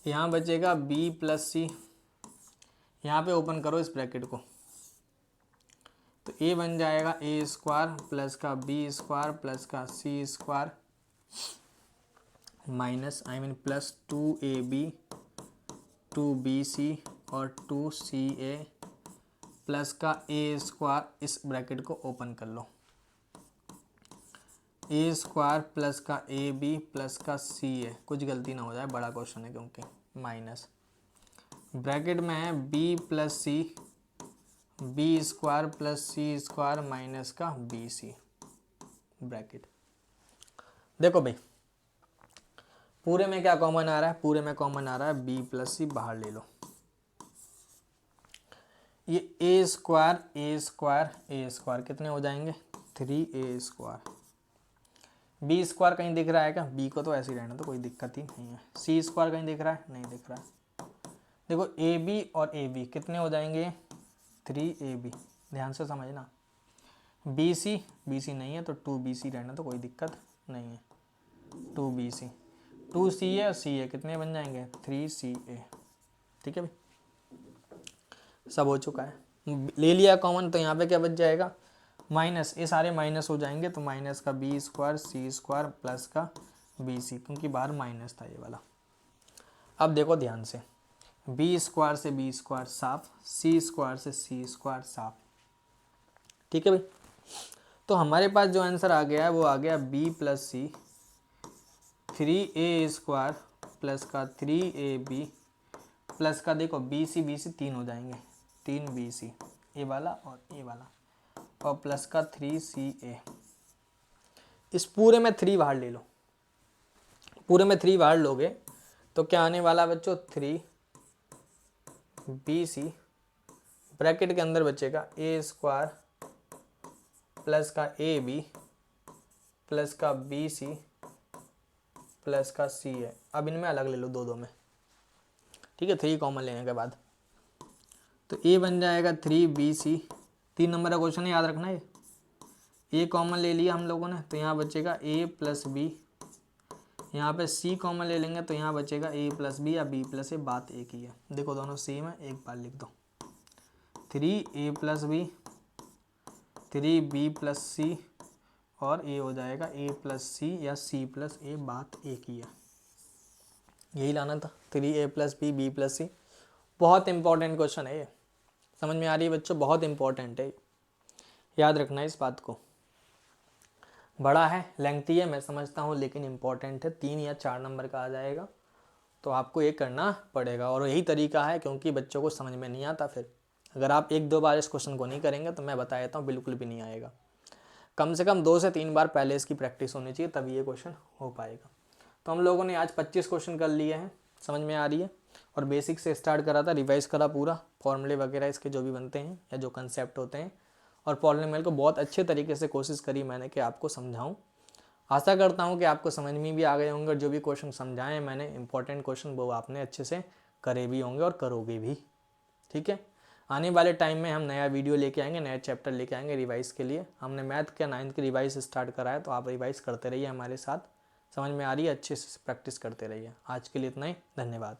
यहाँ बचेगा b प्लस सी, यहाँ पे ओपन करो इस ब्रैकेट को, तो a बन जाएगा a स्क्वायर प्लस का b स्क्वायर प्लस का c square minus plus 2ab 2bc और 2ca प्लस का a स्क्वायर, इस ब्रैकेट को ओपन कर लो, a स्क्वायर प्लस का ab प्लस का ca, कुछ गलती ना हो जाए, बड़ा क्वेश्चन है क्योंकि, माइनस ब्रैकेट में है b प्लस सी, B square plus C square minus का bc ब्रैकेट। देखो भाई पूरे में क्या कॉमन आ रहा है, पूरे में कॉमन आ रहा है b प्लस सी, बाहर ले लो, ये ए स्क्वायर कितने हो जाएंगे 3a स्क्वायर, बी स्क्वायर कहीं दिख रहा है क्या, बी को तो ऐसे ही रहना तो कोई दिक्कत ही नहीं है, सी स्क्वायर कहीं दिख रहा है, नहीं दिख रहा है, देखो ए बी और ए बी कितने हो जाएंगे 3ab, ध्यान से समझना, बी सी नहीं है तो 2bc रहना तो कोई दिक्कत नहीं है, 2bc 2ca और ca कितने बन जाएंगे 3ca। ठीक है भाई, सब हो चुका है, ले लिया कॉमन, तो यहाँ पे क्या बच जाएगा माइनस, ये सारे माइनस हो जाएंगे, तो माइनस का B square c square plus का बी सी, क्योंकि बाहर माइनस था ये वाला। अब देखो ध्यान से, बी स्क्वायर से बी स्क्वायर साफ, सी स्क्वायर से सी स्क्वायर साफ। ठीक है भाई, तो हमारे पास जो आंसर आ गया है वो आ गया बी प्लस सी 3a स्क्वायर प्लस का 3ab प्लस का, देखो बी सी तीन हो जाएंगे, 3bc ए वाला और ए वाला, और प्लस का 3ca, इस पूरे में 3 बाहर ले लो, पूरे में 3 बाहर लोगे तो क्या आने वाला बच्चों 3bc, ब्रैकेट के अंदर बचेगा a स्क्वायर प्लस का ab प्लस का bc प्लस का ca। अब इनमें अलग ले लो दो में, ठीक है, 3 कॉमन लेने के बाद, तो a बन जाएगा 3bc, 3 नंबर का क्वेश्चन है, याद रखना है, a कॉमन ले लिया हम लोगों ने, तो यहाँ बचेगा a प्लस बी, यहाँ पे c कॉमन ले लेंगे तो यहाँ बचेगा a प्लस बी या b प्लस a, बात एक ही है, देखो दोनों सेम है, एक बार लिख दो, 3a plus B 3b plus C, और a हो जाएगा a प्लस सी या c प्लस a, बात एक ही है, यही लाना था, 3a plus B B plus C. बहुत इंपॉर्टेंट क्वेश्चन है ये, समझ में आ रही है बच्चों, बहुत इंपॉर्टेंट है, याद रखना है इस बात को, बड़ा है लेंथी है मैं समझता हूँ, लेकिन इंपॉर्टेंट है, 3 या 4 नंबर का आ जाएगा, तो आपको ये करना पड़ेगा, और यही तरीका है, क्योंकि बच्चों को समझ में नहीं आता, फिर अगर आप 1-2 बार इस क्वेश्चन को नहीं करेंगे तो मैं बता देता हूँ बिल्कुल भी नहीं आएगा, कम से कम 2 से 3 बार पहले इसकी प्रैक्टिस होनी चाहिए, तभी ये क्वेश्चन हो पाएगा। तो हम लोगों ने आज 25 क्वेश्चन कर लिए हैं, समझ में आ रही है, और बेसिक से स्टार्ट करा था, रिवाइज करा पूरा, फॉर्मूले वगैरह इसके जो भी बनते हैं या जो कंसेप्ट होते हैं, और पॉलिनोमियल को बहुत अच्छे तरीके से कोशिश करी मैंने कि आपको समझाऊं। आशा करता हूं कि आपको समझ में भी आ गए होंगे, और जो भी क्वेश्चन समझाए मैंने इंपॉर्टेंट क्वेश्चन वो आपने अच्छे से करे भी होंगे और करोगे भी। ठीक है, आने वाले टाइम में हम नया वीडियो लेके आएंगे, नया चैप्टर लेके आएंगे रिवाइज के लिए। हमने मैथ के 9th की रिवाइज स्टार्ट करा है, तो आप रिवाइज करते रहिए हमारे साथ, समझ में आ रही है, अच्छे से प्रैक्टिस करते रहिए। आज के लिए इतना ही, धन्यवाद।